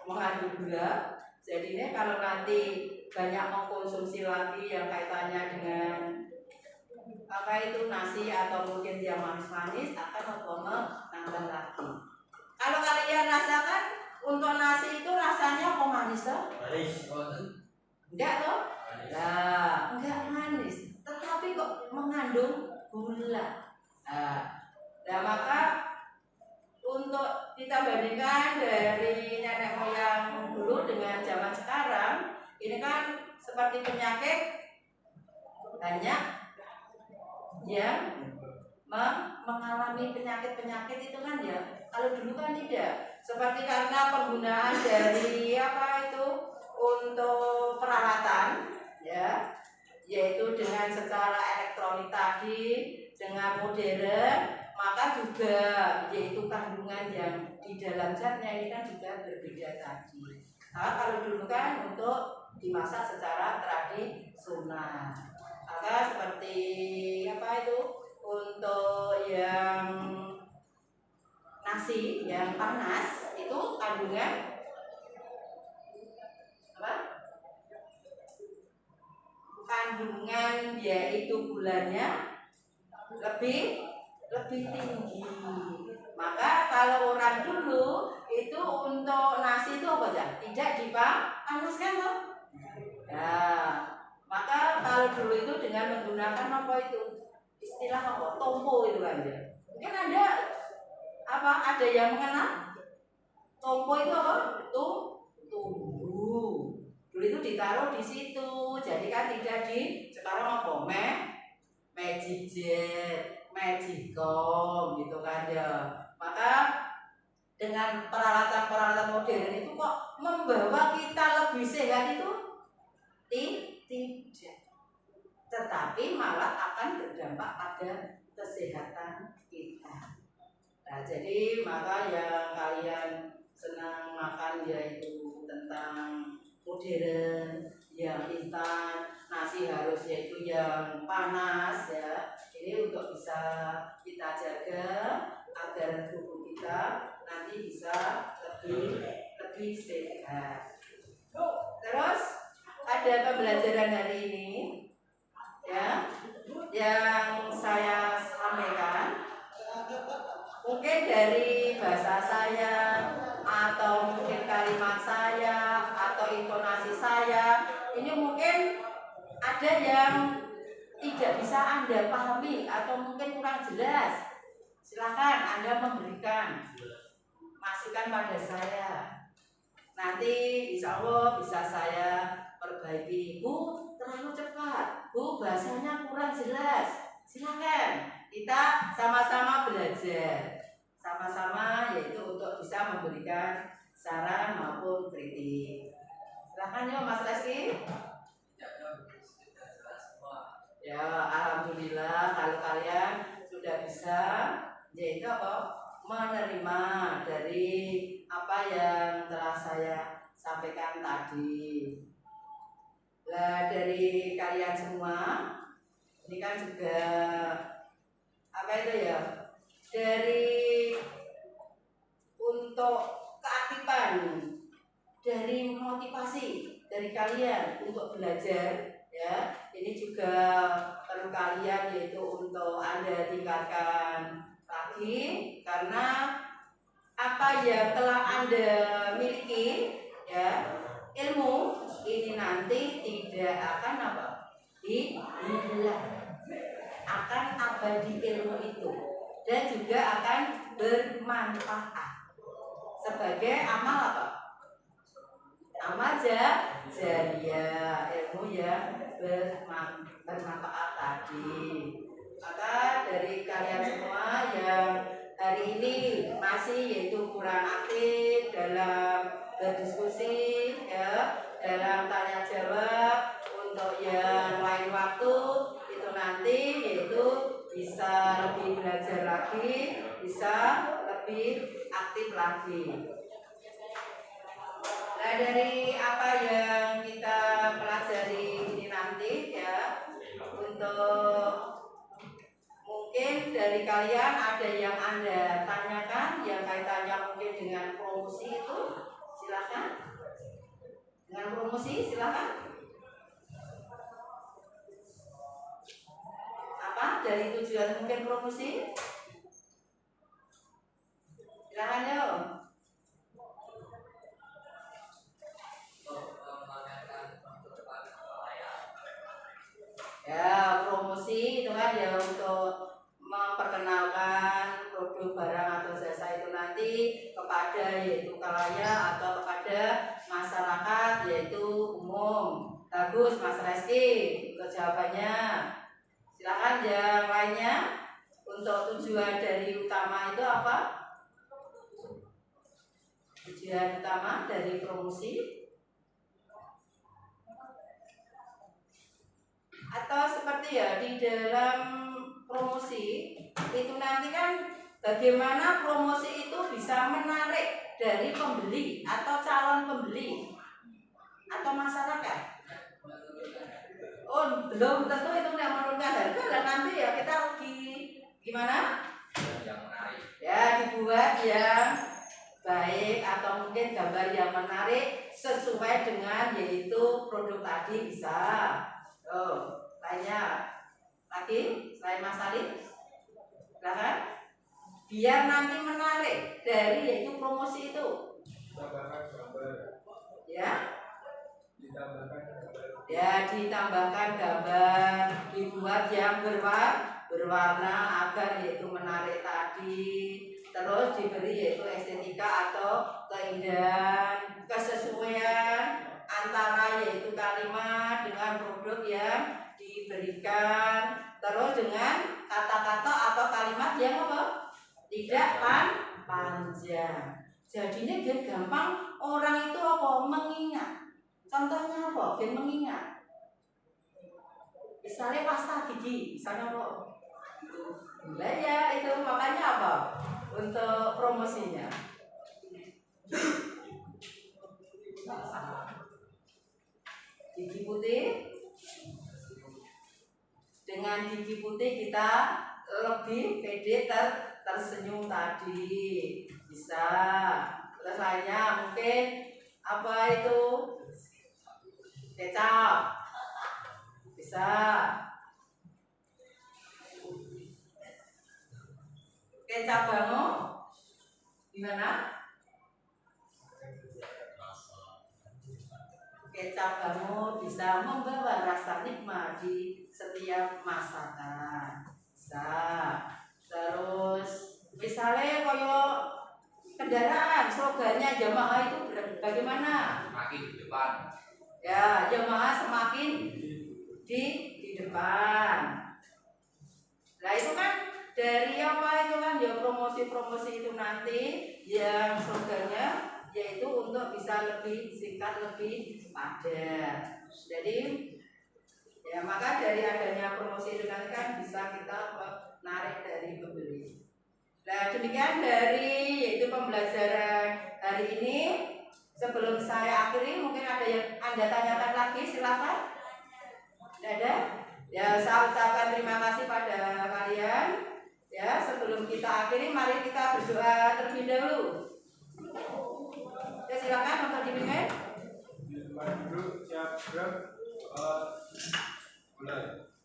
mengandung gula. Jadi ini kalau nanti banyak mengkonsumsi lagi yang kaitannya dengan nasi atau mungkin yang manis-manis akan nambah lagi. Kalau kalian rasakan untuk nasi itu rasanya kok manis toh? Manis. Enggak toh? Nah, enggak manis, tetapi kok mengandung gula. Nah, maka untuk kita bandingkan dari nenek moyang dulu dengan zaman sekarang, ini kan seperti penyakit banyak yang mengalami penyakit-penyakit itu kan ya. Kalau dulu kan tidak. Seperti karena penggunaan dari untuk peralatan ya, yaitu dengan secara elektronik tadi, dengan modern, maka juga yaitu kandungan yang di dalam zatnya ini kan juga berbeda tadi. Nah, kalau dulu kan untuk dimasak secara tradisional, maka seperti apa itu, untuk yang nasi yang panas itu kandungan apa? Kandungan yaitu gulanya lebih tinggi. Maka kalau orang dulu itu untuk nasi itu apa aja? Tidak dipanaskan loh. Ya, maka kalau dulu itu dengan menggunakan apa itu? Istilah apa? Tompo itu kan ya. Mungkin ada yang mengenal tompo itu apa? Tumbu. Dulu itu ditaruh di situ. Jadi kan tidak sekarang apa? Magic jet, magicom gitu kan ya. Maka dengan peralatan-peralatan modern itu kok membawa kita lebih sehat itu? Tidak. Tetapi malah akan berdampak pada kesehatan kita. Nah, jadi maka yang kalian senang makan yaitu tentang modern, yang instan, nasi harus yaitu yang panas ya. Ini untuk bisa kita jaga agar tubuh kita nanti bisa lebih sehat. Terus ada pembelajaran hari ini ya, yang saya sampaikan mungkin dari bahasa saya atau mungkin kalimat saya atau intonasi saya ini mungkin ada yang tidak bisa Anda pahami atau mungkin kurang jelas. Silakan Anda memberikan masukan pada saya. Nanti insya Allah bisa saya perbaiki. Bu, terlalu cepat. Bu, bahasanya kurang jelas. Silakan kita sama-sama belajar. Sama-sama yaitu untuk bisa memberikan saran maupun kritik. Silakan ya Mas Reski. Ya, alhamdulillah kalau kalian sudah bisa yaitu apa? Menerima dari apa yang telah saya sampaikan tadi. Lah dari kalian semua ini kan juga apa itu ya? Dari untuk keaktifan, dari motivasi dari kalian untuk belajar ya, ini juga perlu kalian yaitu untuk Anda tingkatkan lagi karena apa yang telah Anda miliki ya, ilmu ini nanti tidak akan apa? Hilang. Akan abadi ilmu itu dan juga akan bermanfaat sebagai amal apa? Amal jariah, ilmu yang bermanfaat tadi. Maka dari kalian semua yang hari ini masih yaitu kurang aktif dalam berdiskusi ya, dalam tanya jawab, untuk yang lain waktu itu nanti yaitu bisa lebih belajar lagi, bisa lebih aktif lagi. Nah, dari apa yang kita pelajari ini nanti ya, untuk mungkin dari kalian ada yang Anda tanyakan yang kaitannya mungkin dengan promosi itu, silakan. Dengan promosi silakan. Apa dari tujuan mungkin promosi? Silakan yuk. Ya, promosi itu kan ya untuk memperkenalkan produk barang atau jasa itu nanti kepada yaitu khalayak atau kepada masyarakat yaitu umum. Bagus Mas Reski untuk jawabannya. Silakan yang lainnya. Untuk tujuan dari utama itu apa? Tujuan utama dari promosi atau seperti ya di dalam promosi itu nanti kan bagaimana promosi itu bisa menarik dari pembeli atau calon pembeli atau masyarakat. Oh, belum tentu itu yang menurunkan harga dan nanti ya kita rugi. Gimana? Yang menarik. Ya, dibuat yang baik atau mungkin gambar yang menarik sesuai dengan yaitu produk tadi bisa. Oh, lainnya lagi selain Mas Ali, silakan. Biar nanti menarik dari yaitu promosi itu. Tambahkan gambar. Ya. Ditambahkan gambar. Ya, ditambahkan gambar, dibuat yang berwarna agar yaitu menarik tadi. Terus diberi yaitu estetika atau keindahan, kesesuaian antara yaitu kalimat dengan produk yang diberikan, terus dengan kata-kata atau kalimat yang apa? Tidak panjang. Jadinya biar gampang orang itu apa? Mengingat. Contohnya apa? Biar mengingat. Misalnya pasta gigi, misalnya apa? Nah ya itu makanya apa? Untuk promosinya. Gigi putih. Dengan gigi putih kita lebih pede tersenyum tadi. Bisa. Terus lainnya mungkin apa itu? Kecap. Bisa. Kecap bango gimana? Kecap bango bisa membawa rasa nikmat di setiap masakan. Bisa. Terus misalnya koyo kendaraan slogannya Yamaha itu bagaimana? Semakin di depan. Ya, Yamaha semakin di depan. Nah itu kan dari apa itu kan ya promosi-promosi itu nanti yang slogannya yaitu untuk bisa lebih singkat, lebih padat. Jadi ya maka dari adanya promosi itu nanti kan bisa kita menarik dari pembeli. Nah demikian dari yaitu pembelajaran hari ini. Sebelum saya akhiri mungkin ada yang Anda tanyakan lagi, silakan. Tidak ada? Ya saya ucapkan terima kasih pada kalian. Ya sebelum kita akhiri mari kita berdoa terlebih dahulu. Ya silakan untuk dipimpin. Di depan dulu siap gerak. Mulai.